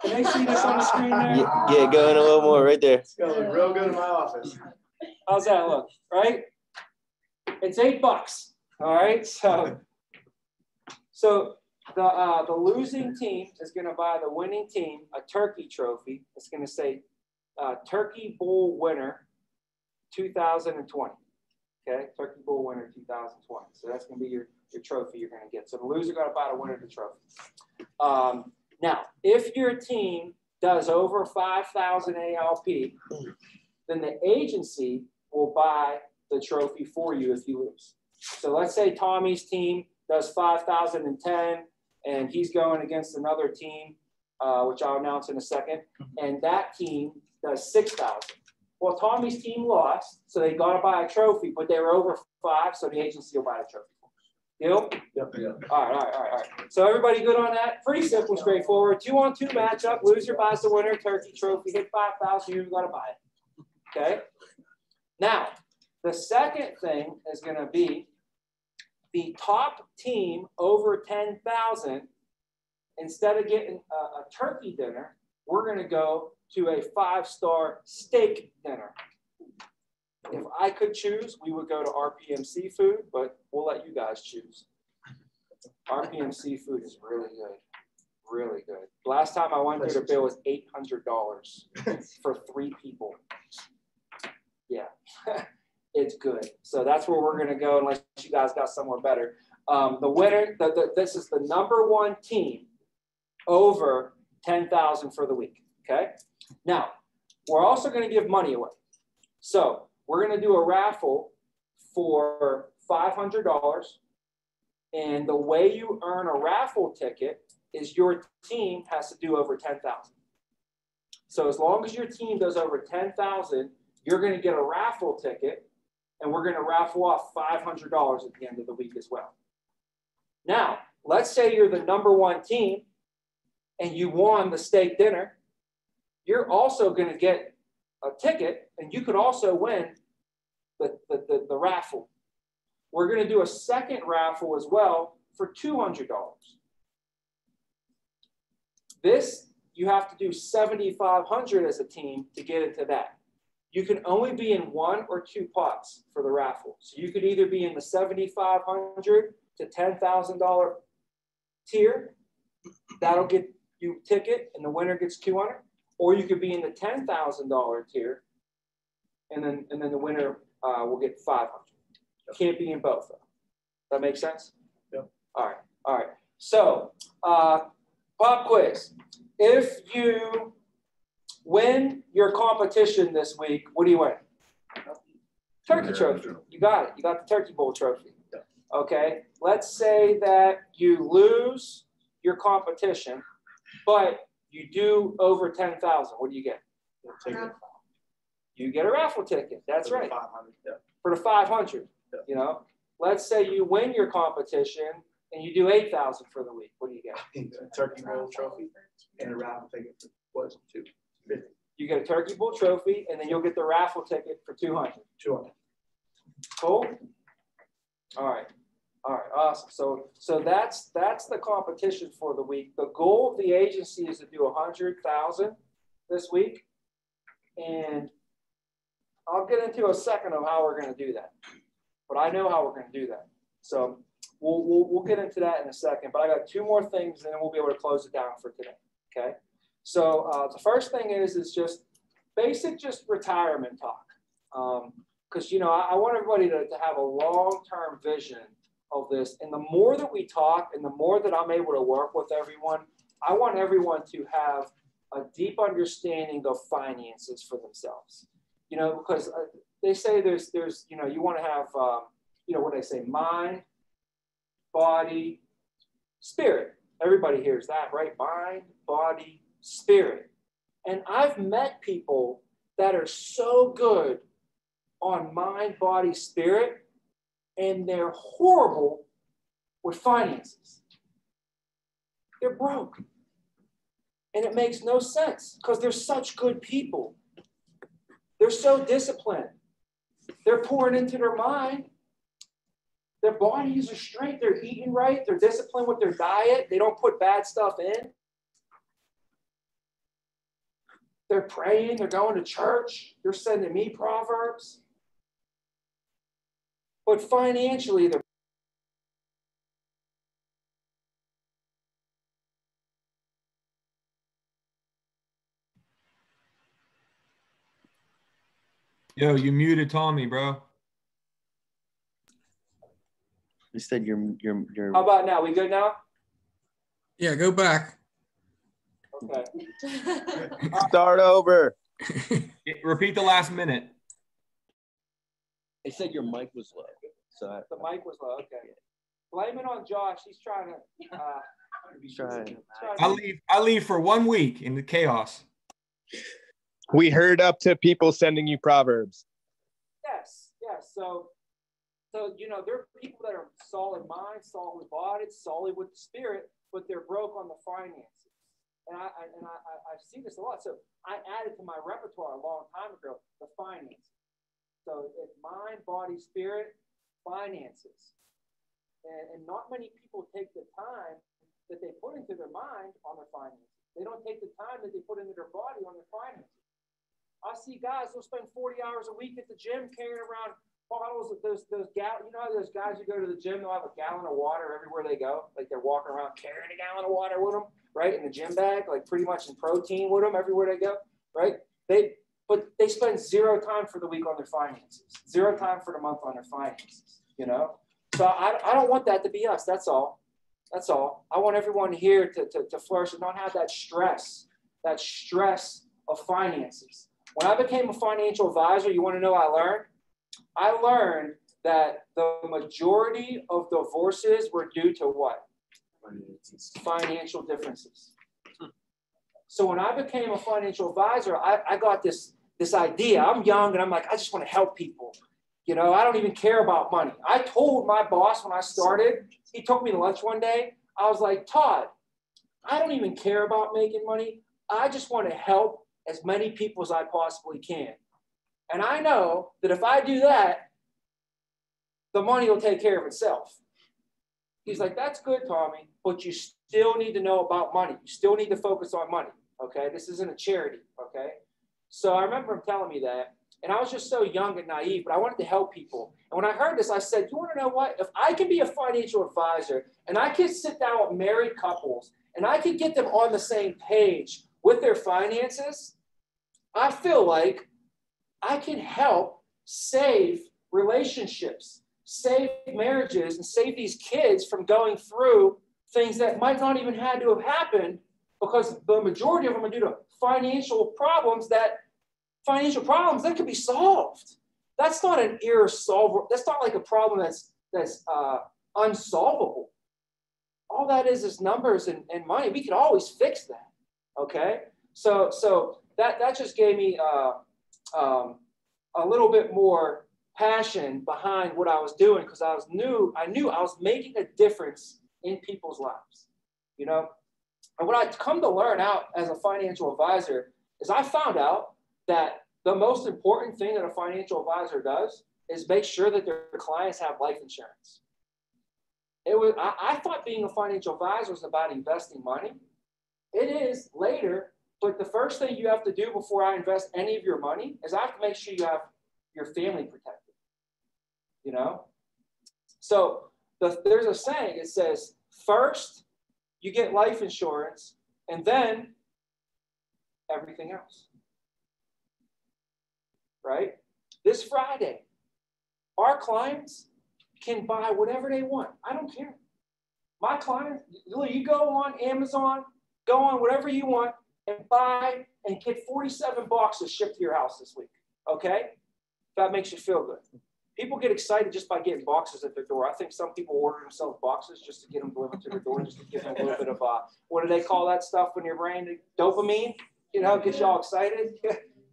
[SPEAKER 5] Can they see this on the screen there?
[SPEAKER 8] Yeah, go in a little more right there.
[SPEAKER 3] It's going to look real good in my office.
[SPEAKER 5] How's that look, right? It's $8. All right, so the losing team is going to buy the winning team a turkey trophy. It's going to say Turkey Bowl winner 2020. Okay, Turkey Bowl winner 2020. So that's going to be your trophy you're going to get. So the loser got to buy the winner the trophy. Now, if your team does over 5,000 ALP, then the agency will buy the trophy for you if you lose. So let's say Tommy's team does 5,010, and he's going against another team, which I'll announce in a second, and that team does 6,000. Well, Tommy's team lost, so they got to buy a trophy, but they were over 5, so the agency will buy the trophy. Deal? Yep. All right. So everybody good on that? Pretty simple, straightforward. 2-on-2 matchup. Loser buys the winner. Turkey trophy. Hit 5,000. You've got to buy it. Okay. Now, the second thing is going to be the top team over 10,000. Instead of getting a turkey dinner, we're going to go to a 5-star steak dinner. If I could choose, we would go to RPM Seafood, but we'll let you guys choose. RPM Seafood is really good. Really good. Last time I went there, the bill was $800 for 3 people. Yeah, it's good. So that's where we're going to go unless you guys got somewhere better. The winner, this is the #1 team over 10,000 for the week. Okay. Now, we're also going to give money away. So we're going to do a raffle for $500. And the way you earn a raffle ticket is your team has to do over 10,000. So as long as your team does over 10,000, you're going to get a raffle ticket, and we're going to raffle off $500 at the end of the week as well. Now, let's say you're the #1 team and you won the steak dinner. You're also going to get a ticket, and you could also win the raffle. We're going to do a second raffle as well for $200. This, you have to do 7,500 as a team to get into that. You can only be in 1 or 2 pots for the raffle. So you could either be in the $7,500 to $10,000 tier. That'll get you a ticket, and the winner gets $200. Or you could be in the $10,000 tier, and then the winner will get $500. You can't be in both, though. That make sense?
[SPEAKER 3] Yep.
[SPEAKER 5] All right. So, pop quiz. If you win your competition this week, what do you win? Turkey trophy. You got it. You got the Turkey Bowl trophy. Okay. Let's say that you lose your competition, but you do over 10,000. What do you get? You get a raffle ticket. That's right. For the 500. You know, let's say you win your competition and you do 8,000 for the week. What do you get?
[SPEAKER 3] A Turkey Bowl trophy and a raffle ticket for what? $250.
[SPEAKER 5] You get a Turkey Bowl trophy, and then you'll get the raffle ticket for $200.
[SPEAKER 3] $200.
[SPEAKER 5] Cool. All right. Awesome. So that's the competition for the week. The goal of the agency is to do 100,000 this week, and I'll get into a second of how we're going to do that. But I know how we're going to do that. So we'll get into that in a second. But I got 2 more things, and then we'll be able to close it down for today. Okay. So the first thing is just basic retirement talk. Because, you know, I want everybody to have a long-term vision of this. And the more that we talk and the more that I'm able to work with everyone, I want everyone to have a deep understanding of finances for themselves. You know, because they say there's you know, you want to have, you know, what they say, mind, body, spirit. Everybody hears that, right? Mind, body, spirit. And I've met people that are so good on mind, body, spirit, and they're horrible with finances. They're broke. And it makes no sense because they're such good people. They're so disciplined. They're pouring into their mind. Their bodies are straight. They're eating right. They're disciplined with their diet. They don't put bad stuff in. They're praying. They're going to church. They're sending me Proverbs. But financially, they're
[SPEAKER 7] Yo, you muted Tommy, bro.
[SPEAKER 8] You said you're.
[SPEAKER 5] How about now? We good now?
[SPEAKER 9] Yeah, go back.
[SPEAKER 5] Okay.
[SPEAKER 8] Start over.
[SPEAKER 7] Repeat the last minute.
[SPEAKER 8] They said your mic was low. So
[SPEAKER 5] The mic was low. Okay. Blame it on Josh. He's trying to.
[SPEAKER 7] I leave for 1 week in the chaos.
[SPEAKER 10] We heard up to people sending you proverbs.
[SPEAKER 5] Yes. So you know, there are people that are solid mind, solid bodied, solid with the spirit, but they're broke on the finances. And I've seen this a lot. So I added to my repertoire a long time ago the finances. So it's mind, body, spirit, finances. And not many people take the time that they put into their mind on their finances. They don't take the time that they put into their body on their finances. I see guys who'll spend 40 hours a week at the gym carrying around bottles of those gallon. You know how those guys who go to the gym, they'll have a gallon of water everywhere they go. Like they're walking around carrying a gallon of water with them, right? In the gym bag, like pretty much in protein with them everywhere they go, right? But they spend 0 time for the week on their finances, 0 time for the month on their finances, you know? So I don't want that to be us. That's all. I want everyone here to flourish and not have that stress of finances. When I became a financial advisor, you want to know what I learned? I learned that the majority of divorces were due to what? Financial differences. So when I became a financial advisor, I got this idea. I'm young and I'm like, I just want to help people. You know, I don't even care about money. I told my boss when I started, he took me to lunch one day. I was like, Todd, I don't even care about making money. I just want to help as many people as I possibly can. And I know that if I do that, the money will take care of itself. He's like, that's good, Tommy, but you still need to know about money. You still need to focus on money, okay? This isn't a charity, okay? So I remember him telling me that, and I was just so young and naive, but I wanted to help people. And when I heard this, I said, you want to know what? If I can be a financial advisor and I can sit down with married couples and I can get them on the same page with their finances, I feel like I can help save relationships, save marriages, and save these kids from going through things that might not even had to have happened because the majority of them are due to financial problems that could be solved. That's not an irresolvable. That's not like a problem that's unsolvable. All that is numbers and money. We can always fix that. Okay, so that just gave me a little bit more passion behind what I was doing because I knew I was making a difference in people's lives, you know. And what I come to learn out as a financial advisor is I found out that the most important thing that a financial advisor does is make sure that their clients have life insurance. I thought being a financial advisor was about investing money. It is later, but the first thing you have to do before I invest any of your money is I have to make sure you have your family protected, you know? So there's a saying, it says, first you get life insurance and then everything else, right? This Friday, our clients can buy whatever they want. I don't care. My clients, you go on Amazon, go on whatever you want and buy and get 47 boxes shipped to your house this week, okay? That makes you feel good. People get excited just by getting boxes at their door. I think some people order themselves boxes just to get them delivered to their door, just to give them a little bit of, what do they call that stuff when your brain, dopamine, you know, gets y'all excited.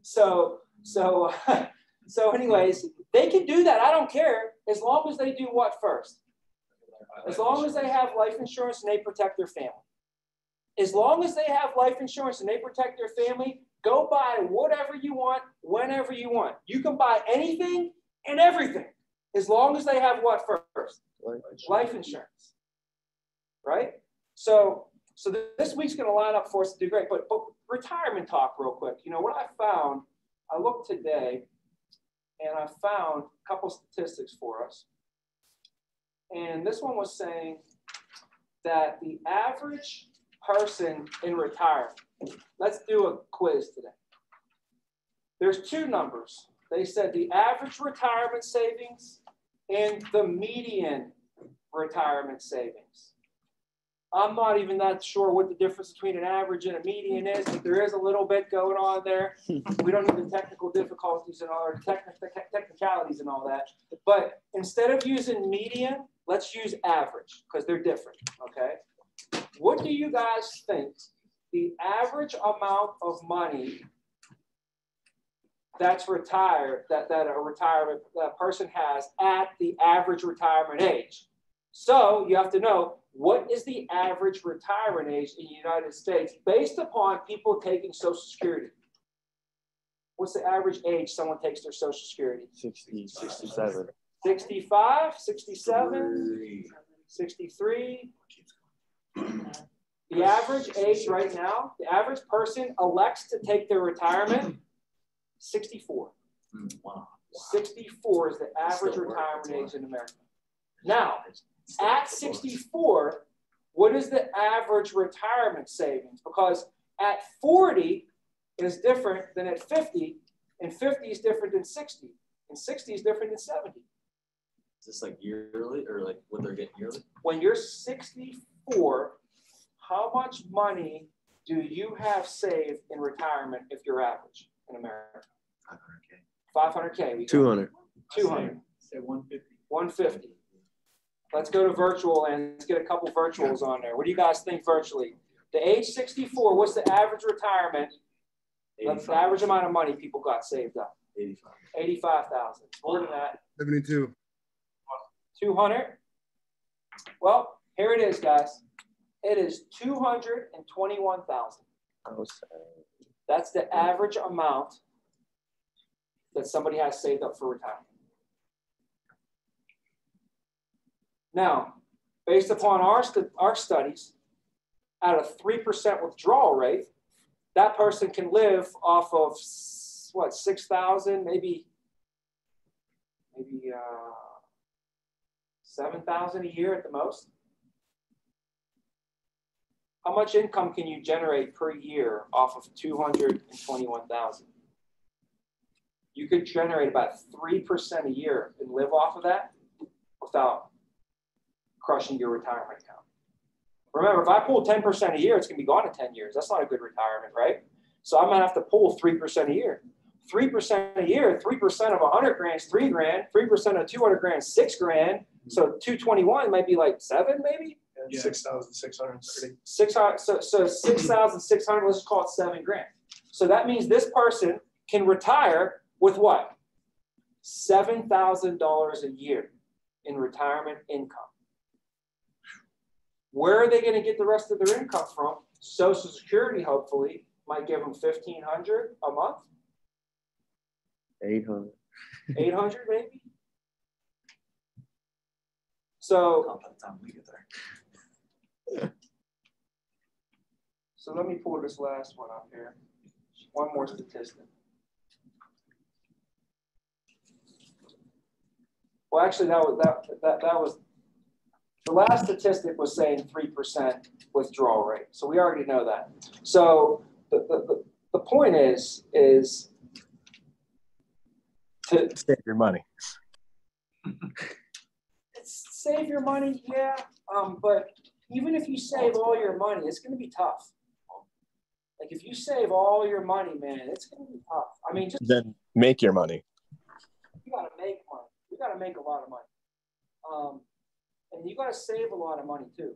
[SPEAKER 5] So anyways, they can do that. I don't care as long as they do what first? As long as they have life insurance and they protect their family. As long as they have life insurance and they protect their family, go buy whatever you want, whenever you want. You can buy anything and everything, as long as they have what first? Life insurance, right? So this week's going to line up for us to do great. But retirement talk real quick. You know, what I found, I looked today, and I found a couple statistics for us. And this one was saying that the average person in retirement, let's do a quiz today. There's two numbers. They said the average retirement savings and the median retirement savings. I'm not even that sure what the difference between an average and a median is, but there is a little bit going on there. We don't need the technical difficulties and all our technicalities and all that. But instead of using median, let's use average because they're different, okay? What do you guys think the average amount of money that's retired, that a person has at the average retirement age? So you have to know, what is the average retirement age in the United States based upon people taking Social Security? What's the average age someone takes their Social Security?
[SPEAKER 10] 60, 67.
[SPEAKER 5] 65, 67, 63. The average age right now, the average person elects to take their retirement, 64.
[SPEAKER 8] Wow.
[SPEAKER 5] 64 is the average retirement age in America. Now, at 64, what is the average retirement savings? Because at 40 is different than at 50, and 50 is different than 60, and 60 is different than 70.
[SPEAKER 8] Is this like yearly or like what they're getting yearly?
[SPEAKER 5] When you're 64, how much money do you have saved in retirement if you're average in America? 500K.
[SPEAKER 10] 200.
[SPEAKER 5] 200.
[SPEAKER 3] Say 150.
[SPEAKER 5] 150. Let's go to virtual and let's get a couple virtuals on there. What do you guys think virtually? The age 64, what's the average retirement? That's the average amount of money people got saved up.
[SPEAKER 3] 85.
[SPEAKER 5] 85,000. More than that.
[SPEAKER 2] 72.
[SPEAKER 5] 200. Well, here it is, guys. It is 221,000. That's the average amount that somebody has saved up for retirement. Now, based upon our studies, at a 3% withdrawal rate, that person can live off of what, 6,000, maybe 7,000 a year at the most. How much income can you generate per year off of 221,000? You could generate about 3% a year and live off of that without crushing your retirement account. Remember, if I pull 10% a year, it's going to be gone in 10 years. That's not a good retirement, right? So I'm going to have to pull 3% a year. 3% a year, 3% of 100 grand is 3 grand. 3% of 200 grand is 6 grand. So 221 might be like 7, maybe?
[SPEAKER 3] Yeah. 6,630.
[SPEAKER 5] 600, so 6,600, let's just call it 7 grand. So that means this person can retire with what? $7,000 a year in retirement income. Where are they going to get the rest of their income from? Social Security, hopefully, might give them $1,500 a month.
[SPEAKER 8] 800.
[SPEAKER 5] 800 maybe. So,
[SPEAKER 3] By the time we get there.
[SPEAKER 5] so let me pull this last one up here. One more statistic. Well, actually, that was the last statistic was saying 3% withdrawal rate. So we already know that. So the point is to
[SPEAKER 10] Save your money.
[SPEAKER 5] save your money, yeah. But even if you save all your money, it's going to be tough. Like if you save all your money, man, it's going to be tough. I mean, just
[SPEAKER 10] Then make your money.
[SPEAKER 5] you got to make money. You got to make a lot of money. And you got to save a lot of money too.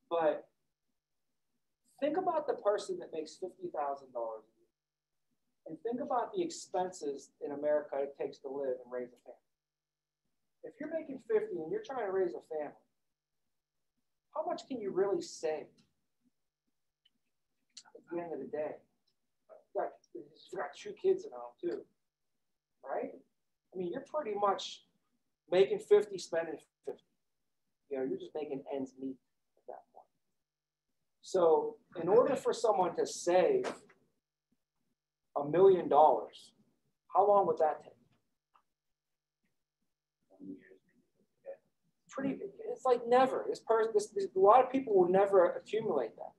[SPEAKER 5] But think about the person that makes $50,000 a year. And think about the expenses in America it takes to live and raise a family. If you're making 50 and you're trying to raise a family, how much can you really save at the end of the day? You've got 2 kids at home too, right? I mean, you're pretty much making 50, spending 50. You know, you're just making ends meet at that point. So in order for someone to save $1 million, how long would that take? It's like never. A lot of people will never accumulate that.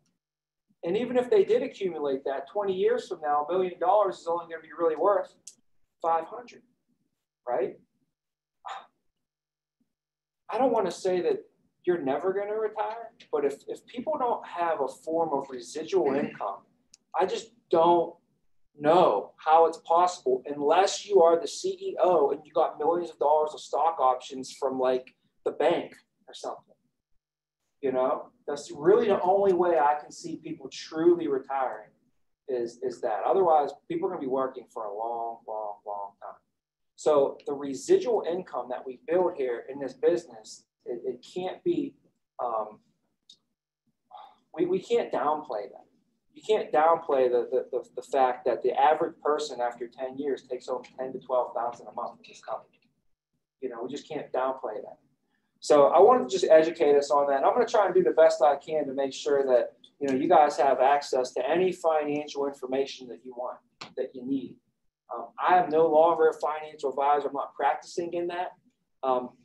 [SPEAKER 5] And even if they did accumulate that, 20 years from now, $1 million is only going to be really worth 500, right? I don't want to say that you're never going to retire, but if people don't have a form of residual income, I just don't know how it's possible unless you are the CEO and you got millions of dollars of stock options from like the bank or something. You know, that's really the only way I can see people truly retiring is that. Otherwise, people are going to be working for a long, long, long time. So the residual income that we build here in this business, it can't be, we can't downplay that. You can't downplay the fact that the average person after 10 years takes home $10,000 to $12,000 a month with this company. You know, we just can't downplay that. So I wanted to just educate us on that. And I'm going to try and do the best I can to make sure that, you know, you guys have access to any financial information that you want, that you need. I am no longer a financial advisor. I'm not practicing in that,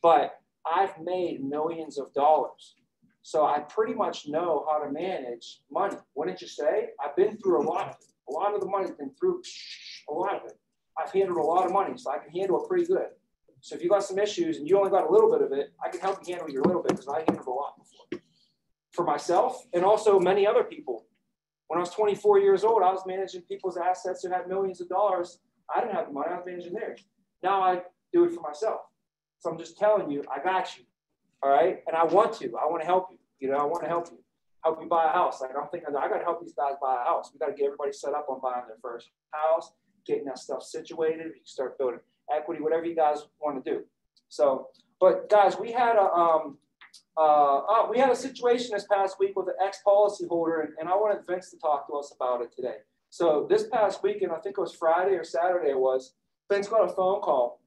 [SPEAKER 5] but I've made millions of dollars. So I pretty much know how to manage money. Wouldn't you say? I've been through a lot of it. A lot of the money's been through a lot of it. I've handled a lot of money, so I can handle it pretty good. So if you got some issues and you only got a little bit of it, I can help you handle your little bit because I handled a lot before. For myself and also many other people. When I was 24 years old, I was managing people's assets that had millions of dollars. I didn't have the money, I was managing theirs. Now do it for myself. So I'm just telling you, I got you. All right. And I want to help you. You know, I want to help you buy a house. Like I'm thinking, I got to help these guys buy a house. We got to get everybody set up on buying their first house, getting that stuff situated. You can start building equity, whatever you guys want to do. So, but guys, we had a situation this past week with an ex-policy holder, and I wanted Vince to talk to us about it today. So this past weekend, I think it was Friday or Saturday it was, Vince got a phone call,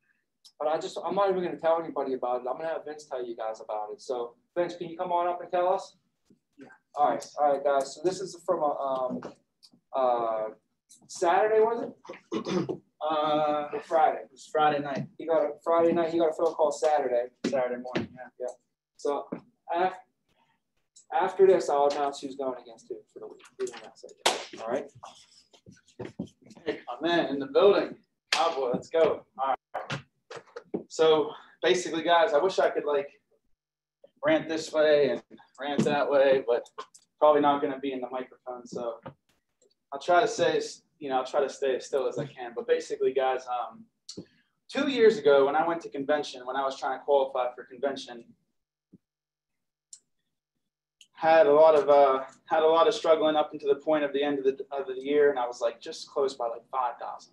[SPEAKER 5] but I'm not even going to tell anybody about it. I'm going to have Vince tell you guys about it. So Vince, can you come on up and tell us? Yeah. All right, guys. So this is from a Saturday, was it? Friday. It was Friday night. He got a phone call Saturday morning. Yeah. So after this, I'll announce who's going against who for the week. All right.
[SPEAKER 11] Hey, my man in the building. Oh boy, let's go. All right. So basically, guys, I wish I could like rant this way and rant that way, but probably not going to be in the microphone. So I'll try to say, I'll try to stay as still as I can. But basically, guys, 2 years ago when I went to convention, when I was trying to qualify for convention, had a lot of struggling up into the point of the end of the year, and I was like just close by like 5,000.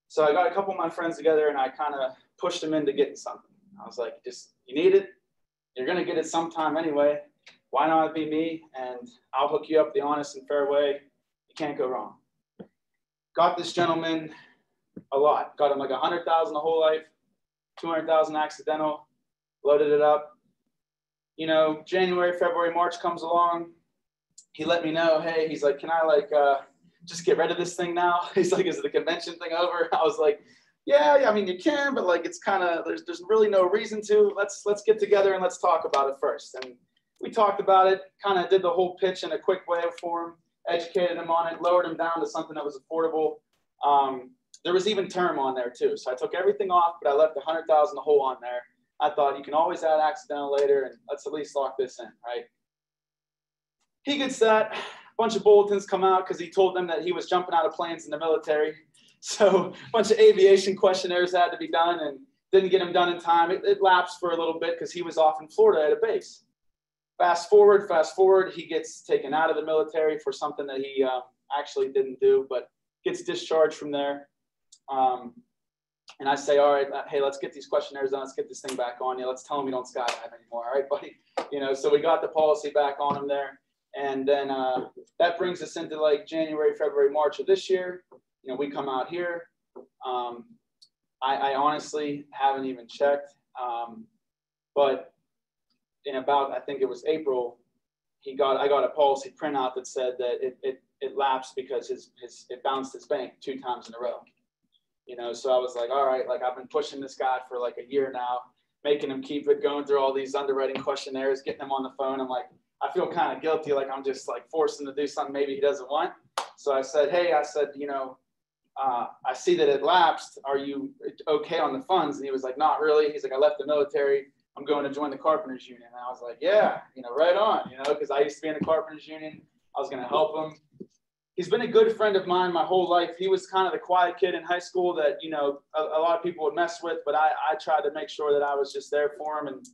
[SPEAKER 11] So I got a couple of my friends together, and I kind of pushed them into getting something. I was like, you need it. You're gonna get it sometime anyway. Why not be me? And I'll hook you up the honest and fair way. You can't go wrong. Got this gentleman a lot. Got him like 100,000 the whole life, 200,000 accidental. Loaded it up. You know, January, February, March comes along. He let me know, hey, he's like, can I just get rid of this thing now? He's like, is the convention thing over? I was like, yeah, I mean, you can, but like, it's kind of, there's really no reason to. Let's get together and let's talk about it first. And we talked about it, kind of did the whole pitch in a quick way for him, educated him on it, lowered him down to something that was affordable. There was even term on there too. So I took everything off, but I left 100,000 the whole on there. I thought you can always add accidental later, and let's at least lock this in, right? He gets that. A bunch of bulletins come out because he told them that he was jumping out of planes in the military. So a bunch of aviation questionnaires had to be done and didn't get him done in time. It lapsed for a little bit because he was off in Florida at a base. Fast forward, he gets taken out of the military for something that he actually didn't do, but gets discharged from there. And I say, all right, hey, let's get these questionnaires done. Let's get this thing back on you. Let's tell him we don't skydive anymore. All right, buddy. So we got the policy back on him there. And then that brings us into like January, February, March of this year. We come out here. I honestly haven't even checked. But in about, I think it was April, I got a policy printout that said that it lapsed because it bounced his bank 2 times in a row. So I was like, all right, like I've been pushing this guy for like a year now, making him keep it, going through all these underwriting questionnaires, getting him on the phone. I'm like, I feel kind of guilty, like I'm just like forcing him to do something maybe he doesn't want. So I said, hey, I see that it lapsed. Are you okay on the funds? And he was like, not really. He's like, I left the military. I'm going to join the Carpenters Union. And I was like, yeah, right on, because I used to be in the Carpenters Union. I was going to help him. He's been a good friend of mine my whole life. He was kind of the quiet kid in high school that, a lot of people would mess with, but I tried to make sure that I was just there for him. And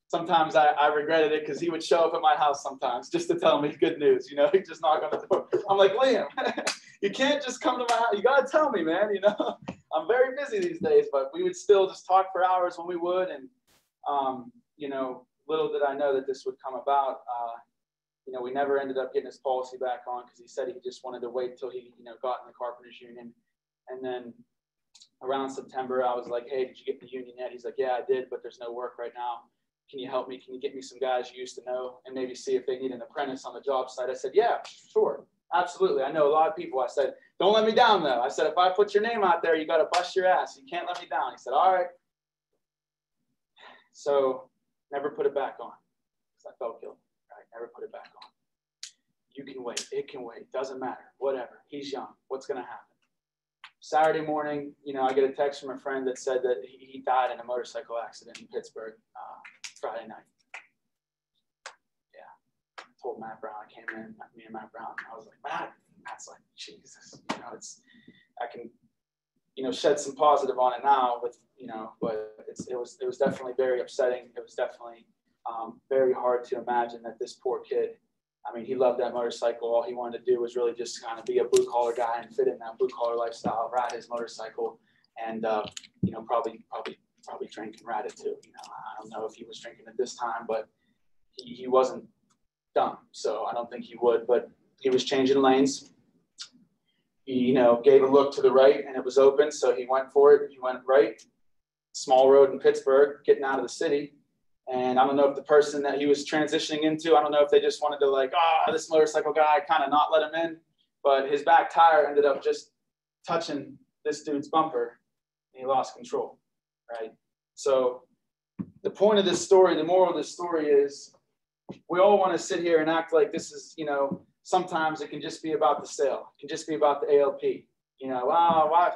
[SPEAKER 11] sometimes I regretted it because he would show up at my house sometimes just to tell me good news. He'd just knock on the door. I'm like, Liam, you can't just come to my house. You got to tell me, man. I'm very busy these days, but we would still just talk for hours when we would. And, little did I know that this would come about. We never ended up getting his policy back on because he said he just wanted to wait till he, got in the Carpenters Union. And then around September, I was like, hey, did you get the union yet? He's like, yeah, I did, but there's no work right now. Can you help me? Can you get me some guys you used to know and maybe see if they need an apprentice on the job site? I said, yeah, sure. Absolutely. I know a lot of people. I said, don't let me down though. I said, if I put your name out there, you got to bust your ass. You can't let me down. He said, all right. So never put it back on because I felt guilty. Right? Never put it back on. You can wait. It can wait. Doesn't matter. Whatever. He's young. What's going to happen? Saturday morning, I get a text from a friend that said that he died in a motorcycle accident in Pittsburgh Friday night. Yeah. I told Matt Brown, I came in, me and Matt Brown, I was like, Matt's like, Jesus, shed some positive on it now with, but it was definitely very upsetting. It was definitely very hard to imagine that this poor kid, I mean, he loved that motorcycle. All he wanted to do was really just kind of be a blue collar guy and fit in that blue collar lifestyle, ride his motorcycle, and, probably drink and ride it too. I don't know if he was drinking at this time, but he wasn't dumb. So I don't think he would, but he was changing lanes. He, gave a look to the right and it was open. So he went for it. He went right, small road in Pittsburgh, getting out of the city. And I don't know if the person that he was transitioning into, I don't know if they just wanted to this motorcycle guy, kind of not let him in, but his back tire ended up just touching this dude's bumper and he lost control, right? So the point of this story, the moral of this story is we all want to sit here and act like this is, sometimes it can just be about the sale. It can just be about the ALP. Why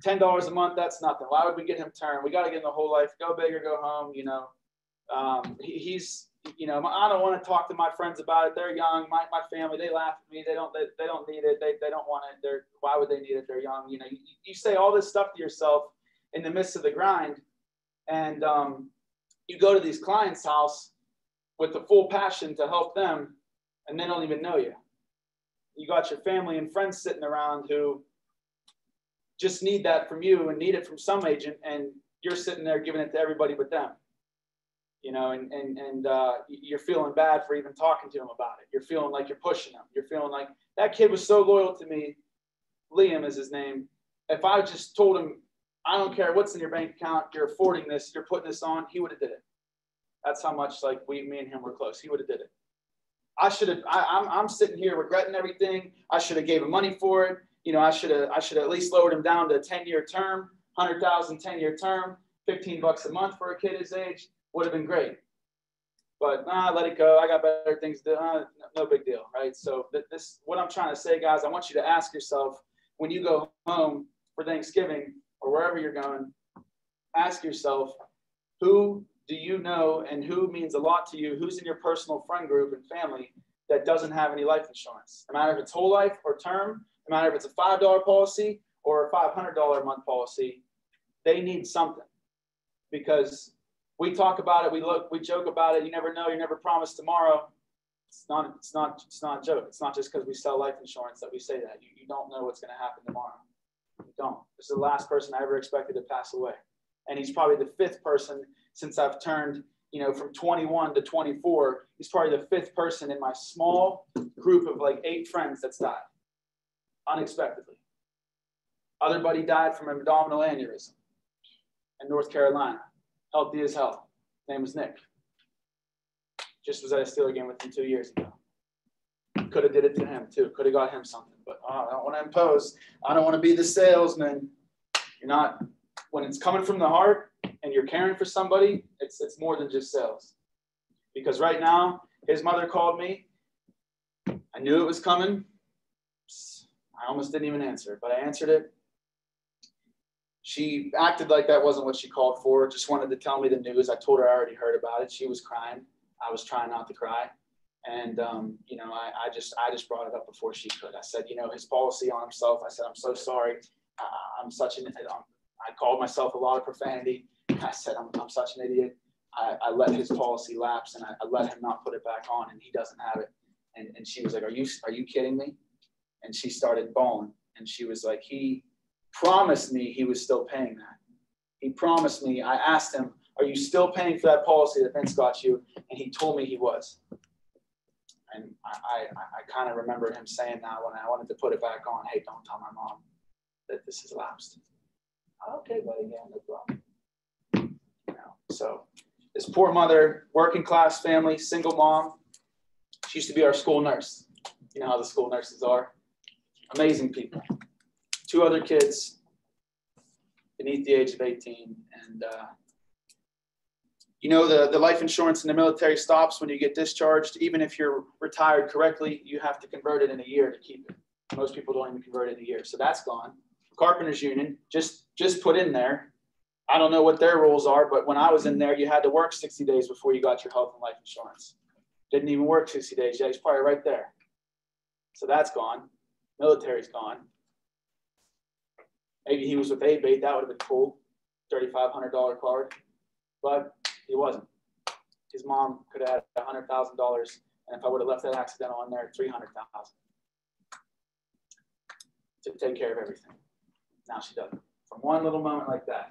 [SPEAKER 11] $10 a month, that's nothing. Why would we get him turned? We got to get him the whole life, go big or go home, he's, I don't want to talk to my friends about it. They're young. My family, they laugh at me. They don't need it. They don't want it. Why would they need it? They're young. You say all this stuff to yourself in the midst of the grind. And you go to these clients' house with the full passion to help them, and they don't even know you. You got your family and friends sitting around who just need that from you and need it from some agent, and you're sitting there giving it to everybody but them. And you're feeling bad for even talking to them about it. You're feeling like you're pushing them. You're feeling like that kid was so loyal to me. Liam is his name. If I just told him, I don't care what's in your bank account, you're affording this, you're putting this on, he would have did it. That's how much me and him were close. He would have did it. I'm sitting here regretting everything. I should have gave him money for it. I should have at least lowered him down to a 10-year term, 100,000 10-year term, $15 a month for a kid his age would have been great. But let it go. I got better things to do. No big deal, right? So what I'm trying to say, guys, I want you to ask yourself when you go home for Thanksgiving or wherever you're going, ask yourself, who do you know and who means a lot to you? Who's in your personal friend group and family that doesn't have any life insurance? No matter if it's whole life or term, no matter if it's a $5 policy or a $500 a month policy, they need something. Because we talk about it, we joke about it. You never know, you never promise tomorrow. It's not a joke. It's not just because we sell life insurance that we say that. You don't know what's going to happen tomorrow. You don't. This is the last person I ever expected to pass away. And he's probably the fifth person since I've turned, from 21 to 24. He's probably the fifth person in my small group of 8 friends that's died unexpectedly. Other buddy died from an abdominal aneurysm in North Carolina. Healthy as hell. His name was Nick. Just was at a Steeler game with him 2 years ago. Could have did it to him too. Could have got him something. But I don't want to impose. I don't want to be the salesman. You're not. When it's coming from the heart and you're caring for somebody, it's more than just sales. Because right now, his mother called me. I knew it was coming. I almost didn't even answer, but I answered it. She acted like that wasn't what she called for, just wanted to tell me the news. I told her I already heard about it. She was crying. I was trying not to cry. And, I just brought it up before she could. I said, his policy on himself. I said, I'm so sorry. I called myself a lot of profanity. I said, I'm such an idiot. I let his policy lapse and I let him not put it back on and he doesn't have it. And she was like, are you kidding me? And she started bawling. And she was like, he promised me he was still paying that. He promised me. I asked him, are you still paying for that policy that Vince got you? And he told me he was. And I kind of remember him saying that when I wanted to put it back on, hey, don't tell my mom that this has lapsed. Okay, buddy, yeah, no problem. So this poor mother, working class family, single mom. She used to be our school nurse. You know how the school nurses are. Amazing people. 2 other kids beneath the age of 18. And, the life insurance in the military stops when you get discharged. Even if you're retired correctly, you have to convert it in a year to keep it. Most people don't even convert it in a year. So that's gone. Carpenters Union, just put in there. I don't know what their rules are, but when I was in there, you had to work 60 days before you got your health and life insurance. Didn't even work 60 days yet. He's probably right there. So that's gone. Military's gone. Maybe he was with A-Bait, that would have been cool, $3,500 card, but he wasn't. His mom could have had $100,000, and if I would have left that accidental on there, $300,000 to take care of everything. Now she doesn't. From one little moment like that,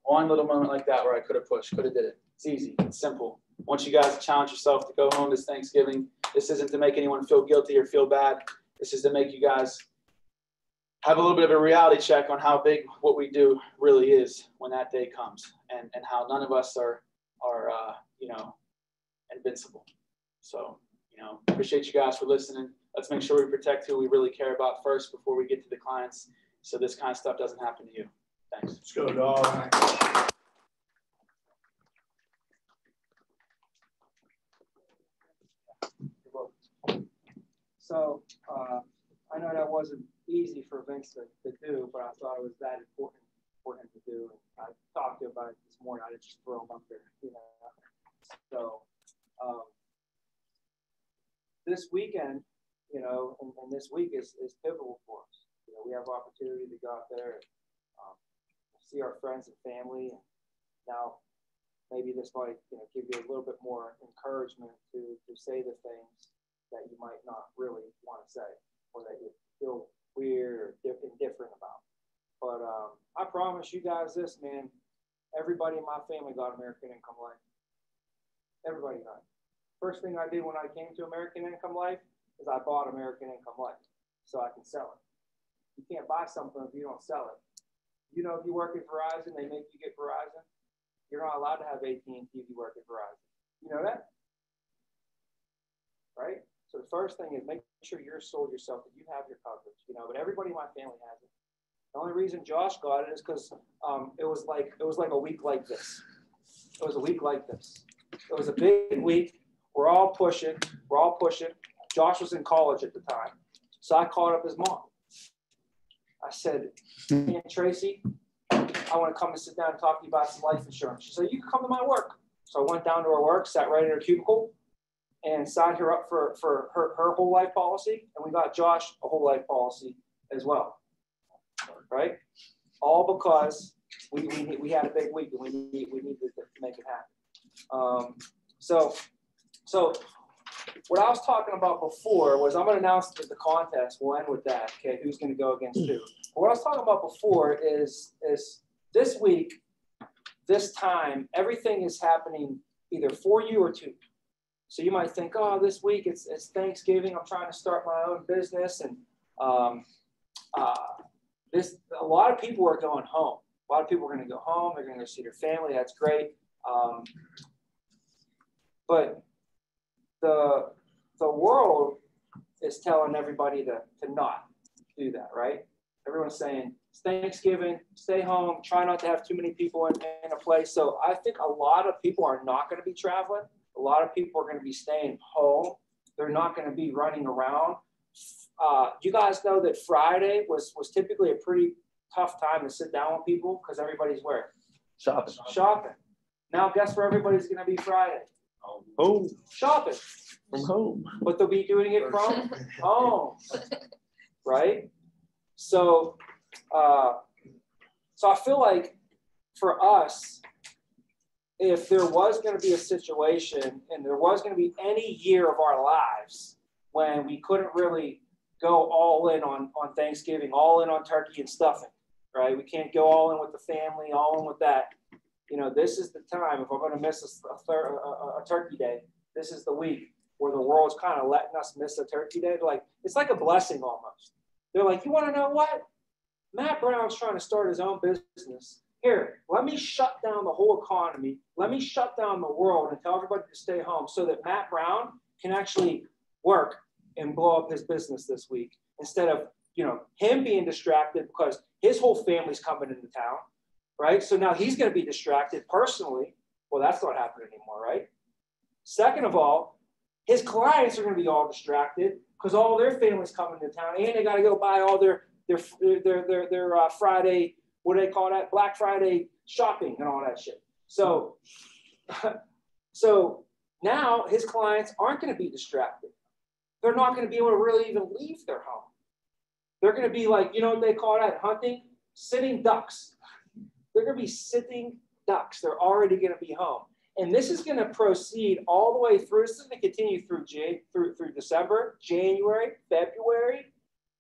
[SPEAKER 11] where I could have pushed, could have did it. It's easy, it's simple. I want you guys to challenge yourself to go home this Thanksgiving. This isn't to make anyone feel guilty or feel bad. This is to make you guys have a little bit of a reality check on how big what we do really is when that day comes, and how none of us are you know, invincible. So, you know, appreciate you guys for listening. Let's make sure we protect who we really care about first before we get to the clients, so this kind of stuff doesn't happen to you. Thanks.
[SPEAKER 3] Let's go, dog.
[SPEAKER 5] So I know that wasn't easy for Vince to do, but I thought it was that important for him to do. And I talked to him about it this morning. I didn't just throw him up there, you know. So this weekend, you know, and this week is pivotal for us. You know, we have opportunity to go out there and see our friends and family. And now maybe this might, you know, give you a little bit more encouragement to say the things that you might not really want to say, or that you feel weird or indifferent about. But I promise you guys this, man, everybody in my family got American Income Life. Everybody got it. First thing I did when I came to American Income Life is I bought American Income Life so I can sell it. You can't buy something if you don't sell it. You know, if you work at Verizon, they make you get Verizon. You're not allowed to have AT&T if you work at Verizon. You know that? Right? So the first thing is make sure you're sold yourself, that you have your coverage, you know, but everybody in my family has it. The only reason Josh got it is because it was like a week like this. It was a week like this. It was a big week. We're all pushing. Josh was in college at the time. So I called up his mom. I said, "Hey, Tracy, I want to come and sit down and talk to you about some life insurance." She said, "You can come to my work." So I went down to her work, sat right in her cubicle, and signed her up for her whole life policy. And we got Josh a whole life policy as well. Right? All because we had a big week and we needed to make it happen. So what I was talking about before was, I'm going to announce the contest. We'll end with that. Okay, who's going to go against who? But what I was talking about before is this week, this time, everything is happening either for you or to you. So you might think, oh, this week it's Thanksgiving. I'm trying to start my own business, and a lot of people are going home. A lot of people are going to go home. They're going to go see their family. That's great. But the world is telling everybody to not do that, right? Everyone's saying it's Thanksgiving, stay home, try not to have too many people in a place. So I think a lot of people are not going to be traveling. A lot of people are going to be staying home. They're not going to be running around. You guys know that Friday was typically a pretty tough time to sit down with people because everybody's where? Shopping. Now guess where everybody's going to be Friday?
[SPEAKER 3] Home.
[SPEAKER 5] Shopping.
[SPEAKER 3] From home.
[SPEAKER 5] But they'll be doing it from home. Right? So I feel like for us, if there was going to be a situation and there was going to be any year of our lives when we couldn't really go all in on Thanksgiving, all in on turkey and stuffing, right? We can't go all in with the family, all in with that. You know, this is the time, if we're going to miss a turkey day, this is the week where the world's kind of letting us miss a turkey day. Like, it's like a blessing almost. They're like, you want to know what? Matt Brown's trying to start his own business. Here, let me shut down the whole economy. Let me shut down the world and tell everybody to stay home so that Matt Brown can actually work and blow up his business this week, instead of, you know, him being distracted because his whole family's coming into town, right? So now he's going to be distracted personally. Well, that's not happening anymore, right? Second of all, his clients are going to be all distracted because all their family's coming to town, and they got to go buy all their Friday, what do they call that? Black Friday shopping and all that shit. So now his clients aren't going to be distracted. They're not going to be able to really even leave their home. They're going to be like, you know what they call that? Hunting. sitting ducks. They're going to be sitting ducks. They're already going to be home. And this is going to proceed all the way through. This is going to continue through December, January, February.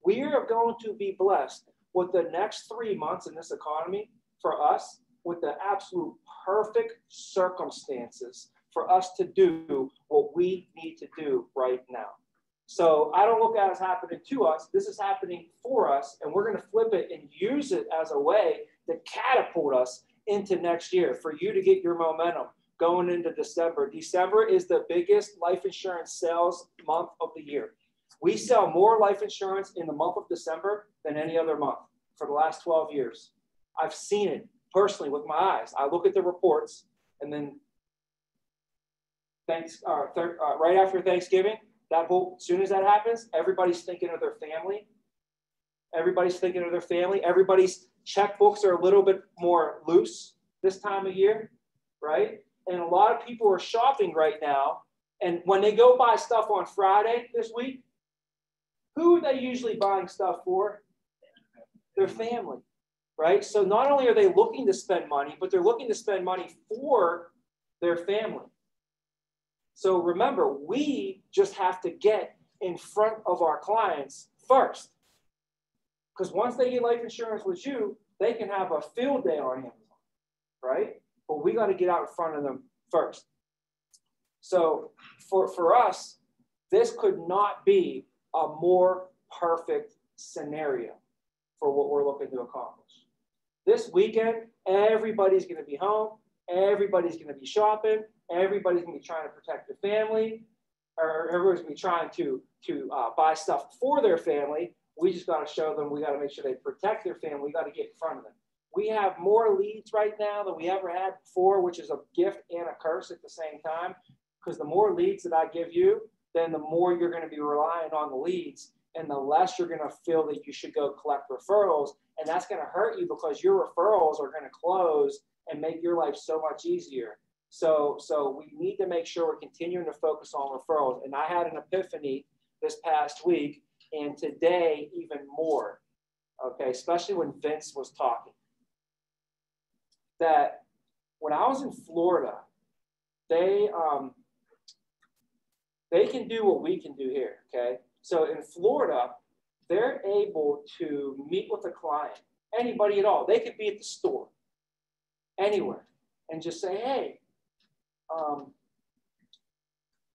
[SPEAKER 5] We are going to be blessed with the next 3 months in this economy for us with the absolute perfect circumstances for us to do what we need to do right now. So I don't look at it as happening to us. This is happening for us, and we're going to flip it and use it as a way to catapult us into next year for you to get your momentum going into December. December is the biggest life insurance sales month of the year. We sell more life insurance in the month of December than any other month for the last 12 years. I've seen it personally with my eyes. I look at the reports, and then right after Thanksgiving, as soon as that happens, everybody's thinking of their family. Everybody's thinking of their family. Everybody's checkbooks are a little bit more loose this time of year, right? And a lot of people are shopping right now. And when they go buy stuff on Friday this week, who are they usually buying stuff for? Their family, right? So not only are they looking to spend money, but they're looking to spend money for their family. So remember, we just have to get in front of our clients first. Because once they get life insurance with you, they can have a field day on Amazon, right? But we got to get out in front of them first. So for us, this could not be a more perfect scenario for what we're looking to accomplish. This weekend, everybody's going to be home. Everybody's going to be shopping. Everybody's going to be trying to protect their family, or everybody's going to be trying to buy stuff for their family. We just got to show them, we got to make sure they protect their family. We got to get in front of them. We have more leads right now than we ever had before, which is a gift and a curse at the same time. Because the more leads that I give you, then the more you're going to be relying on the leads, and the less you're going to feel that you should go collect referrals. And that's going to hurt you because your referrals are going to close and make your life so much easier. So we need to make sure we're continuing to focus on referrals. And I had an epiphany this past week, and today even more, okay, especially when Vince was talking, that when I was in Florida, they can do what we can do here, okay? So in Florida, they're able to meet with a client, anybody at all. They could be at the store, anywhere, and just say, hey,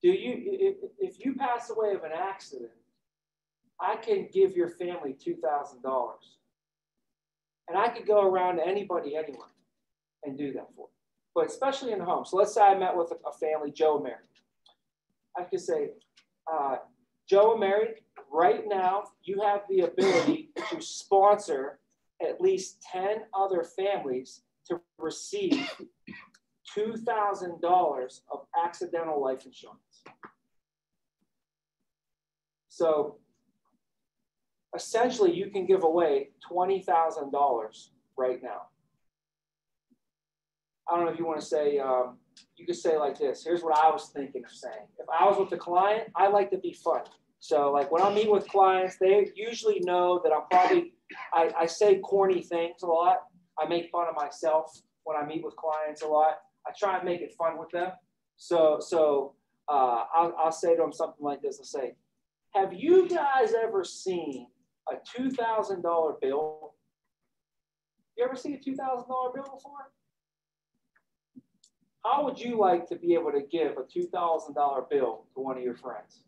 [SPEAKER 5] if you pass away of an accident, I can give your family $2,000. And I could go around to anybody, anywhere, and do that for them. But especially in the home. So let's say I met with a family, Joe and Mary. I could say, Joe and Mary, right now, you have the ability to sponsor at least 10 other families to receive $2,000 of accidental life insurance. So essentially, you can give away $20,000 right now. I don't know if you want to say, you could say like this. Here's what I was thinking of saying. If I was with the client, I like to be fun. So like when I meet with clients, they usually know that I'm probably, I say corny things a lot. I make fun of myself when I meet with clients a lot. I try and make it fun with them. So I'll say to them something like this. I'll say, have you guys ever seen a $2,000 bill? You ever seen a $2,000 bill before? How would you like to be able to give a $2,000 bill to one of your friends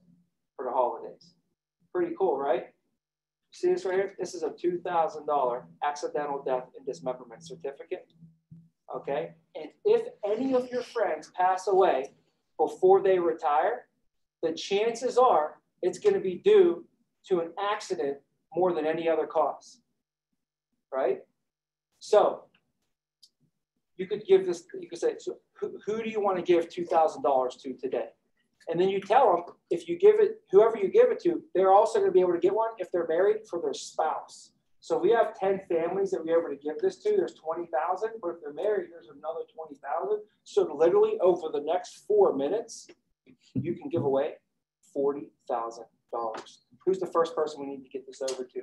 [SPEAKER 5] for the holidays? Pretty cool, right? See this right here? This is a $2,000 accidental death and dismemberment certificate. Okay? And if any of your friends pass away before they retire, the chances are it's going to be due to an accident more than any other cause. Right? So you could give this, you could say, so who do you want to give $2,000 to today? And then you tell them, if you give it, whoever you give it to, they're also going to be able to get one if they're married for their spouse. So we have 10 families that we're able to give this to. There's 20,000, but if they're married, there's another 20,000. So literally over the next 4 minutes, you can give away $40,000. Who's the first person we need to get this over to?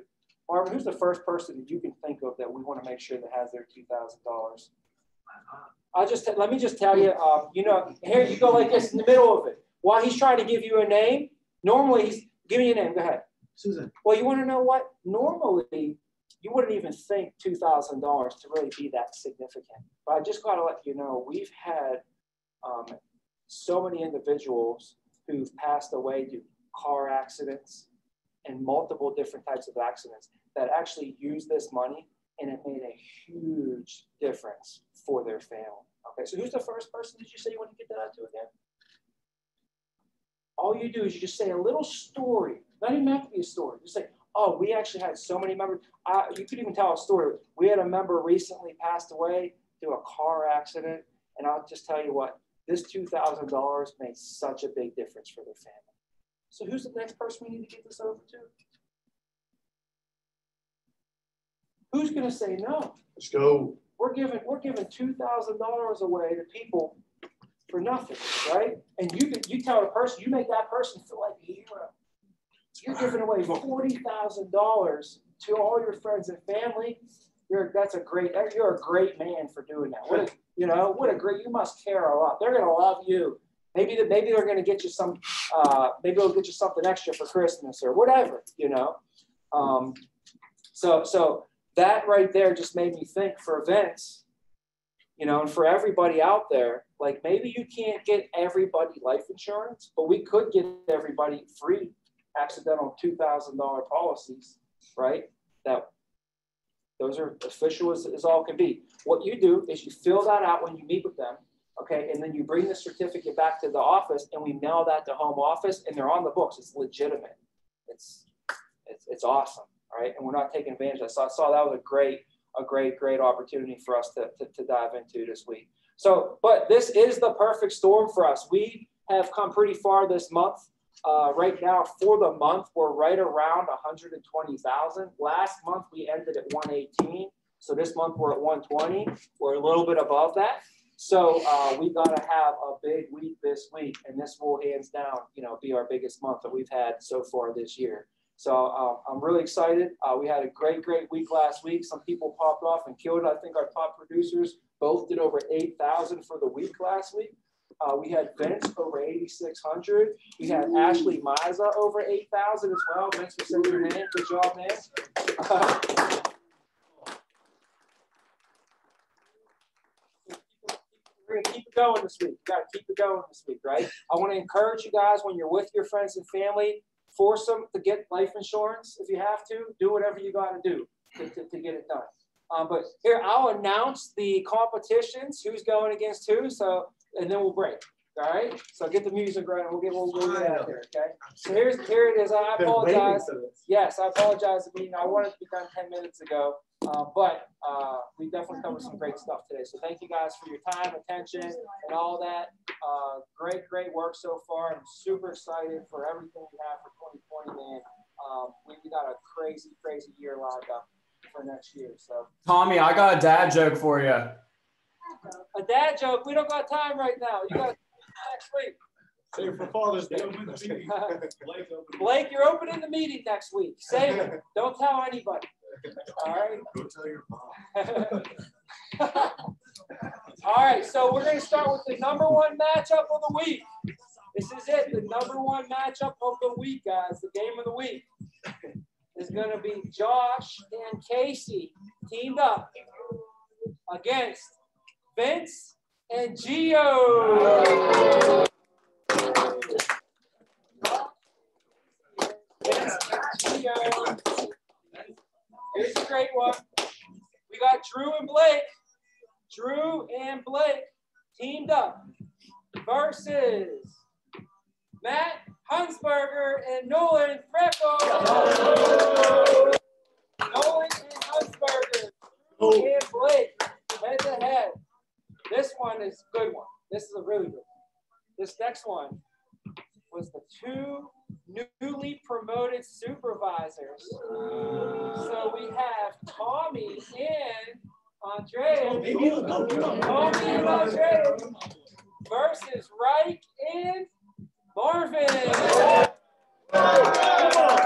[SPEAKER 5] Marvin, who's the first person that you can think of that we want to make sure that has their $2,000? Let me just tell you, you know, here you go like this in the middle of it. While he's trying to give you a name, normally he's giving you a name. Go ahead.
[SPEAKER 3] Susan.
[SPEAKER 5] Well, you want to know what? Normally, you wouldn't even think $2,000 to really be that significant. But I just got to let you know, we've had so many individuals who've passed away due to car accidents and multiple different types of accidents that actually use this money, and it made a huge difference for their family. Okay, so who's the first person did you say you want to get that out to again? All you do is you just say a little story. Not even have to be a story. Just say, oh, we actually had so many members. You could even tell a story. We had a member recently passed away through a car accident, and I'll just tell you what, this $2,000 made such a big difference for their family. So who's the next person we need to get this over to? Who's going to say no?
[SPEAKER 3] Let's go.
[SPEAKER 5] We're giving $2,000 away to people for nothing, right? And you tell a person, you make that person feel like a hero. You're giving away $40,000 to all your friends and family. You're a great man for doing that. You must care a lot. They're going to love you. Maybe they're going to get you some. Maybe they'll get you something extra for Christmas or whatever. So that right there just made me think for events, and for everybody out there, like maybe you can't get everybody life insurance, but we could get everybody free accidental $2,000 policies, right? Those are official as all can be. What you do is you fill that out when you meet with them, okay? And then you bring the certificate back to the office and we mail that to home office and they're on the books. It's legitimate. It's awesome, right? And we're not taking advantage of that. So I saw that was a great opportunity for us to dive into this week. So, but this is the perfect storm for us. We have come pretty far this month. Right now, for the month, we're right around 120,000. Last month, we ended at 118. So this month, we're at 120. We're a little bit above that. So we got to have a big week this week, and this will hands down, be our biggest month that we've had so far this year. So I'm really excited. We had a great week last week. Some people popped off and killed it. I think our top producers both did over 8,000 for the week last week. We had Vince over 8,600. We had Ashley Miza over 8,000 as well. Vince, for saying your name. Good job, man. We're going to keep it going this week. You got to keep it going this week, right? I want to encourage you guys when you're with your friends and family, force them to get life insurance if you have to. Do whatever you got to do to get it done. But here, I'll announce the competitions, who's going against who. So. And then we'll break. All right. So get the music right, and we'll get out of here. Okay. So here it is. I apologize. Yes, I apologize. I wanted to be done 10 minutes ago, but we definitely covered some great stuff today. So thank you guys for your time, attention, and all that. Great work so far. I'm super excited for everything we have for 2020, man. We got a crazy year lined up for next year. So
[SPEAKER 12] Tommy, I got a dad joke for you.
[SPEAKER 5] A dad joke? We don't got time right now. You got next week.
[SPEAKER 3] Save for Father's Day.
[SPEAKER 5] Blake, you're opening the meeting next week. Save it. Don't tell anybody. All right.
[SPEAKER 3] Go tell your mom.
[SPEAKER 5] All right. So we're going to start with the number one matchup of the week. This is it. The number one matchup of the week, guys. The game of the week is going to be Josh and Casey teamed up against Vince and Gio. Here's a great one. We got Drew and Blake. Drew and Blake teamed up versus Matt Hunsberger and Nolan Freckle. Nolan and Hunsberger. Drew and Blake head to head. This one is a good one. This is a really good one. This next one was the two newly promoted supervisors. So we have Tommy and Andrea. Tommy and Andrea versus Reich and Marvin. Come on.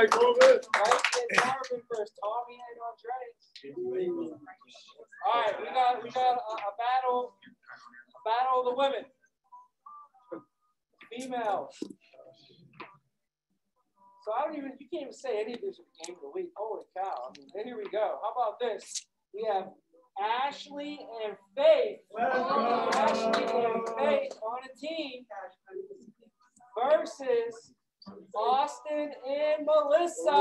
[SPEAKER 5] Right, and Marvin versus Tommy and Andre. All right, we got a battle of the women. Females. So you can't even say any of these are the game of the week. Holy cow. I mean, here we go. How about this? We have Ashley and Faith. Ashley and Faith on a team versus Austin and Melissa.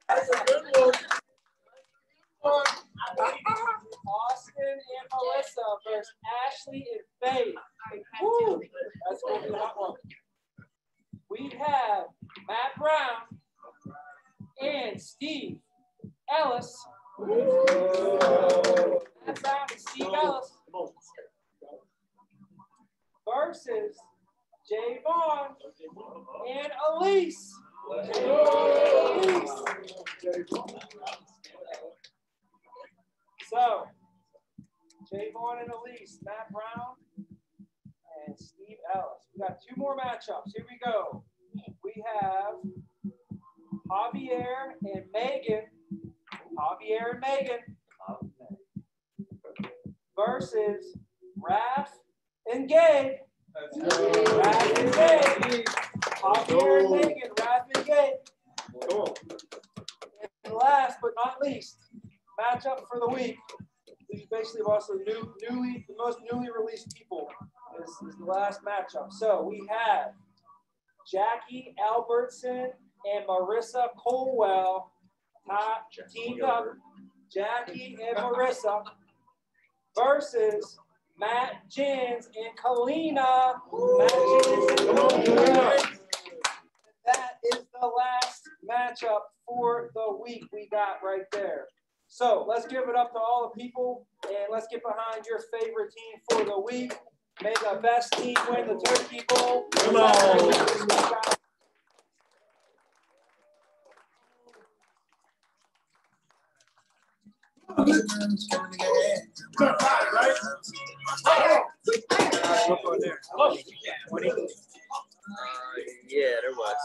[SPEAKER 5] That's a good one. Austin and Melissa versus Ashley and Faith. Woo! That's going to be a hot one. We have Matt Brown and Steve Ellis. Matt Brown and Steve Ellis versus Jay Vaughn and Elise. So, Jay Vaughn and Elise, Matt Brown and Steve Ellis. We got two more matchups. Here we go. We have Javier and Megan. Javier and Megan versus Raph and Gabe. Raph and Gabe. Javier and Megan, Raph and Gabe. Cool. And last but not least, matchup for the week. These basically also the most newly released people. This is the last matchup. So we have Jackie Albertson and Marissa Colwell teamed up. Jackie and Marissa versus Matt Jins and Kalina. Matt Jins and Kalina. That is the last matchup for the week we got right there. So let's give it up to all the people and let's get behind your favorite team for the week. May the best team win the Turkey Bowl. Come on.
[SPEAKER 8] Yeah, there was.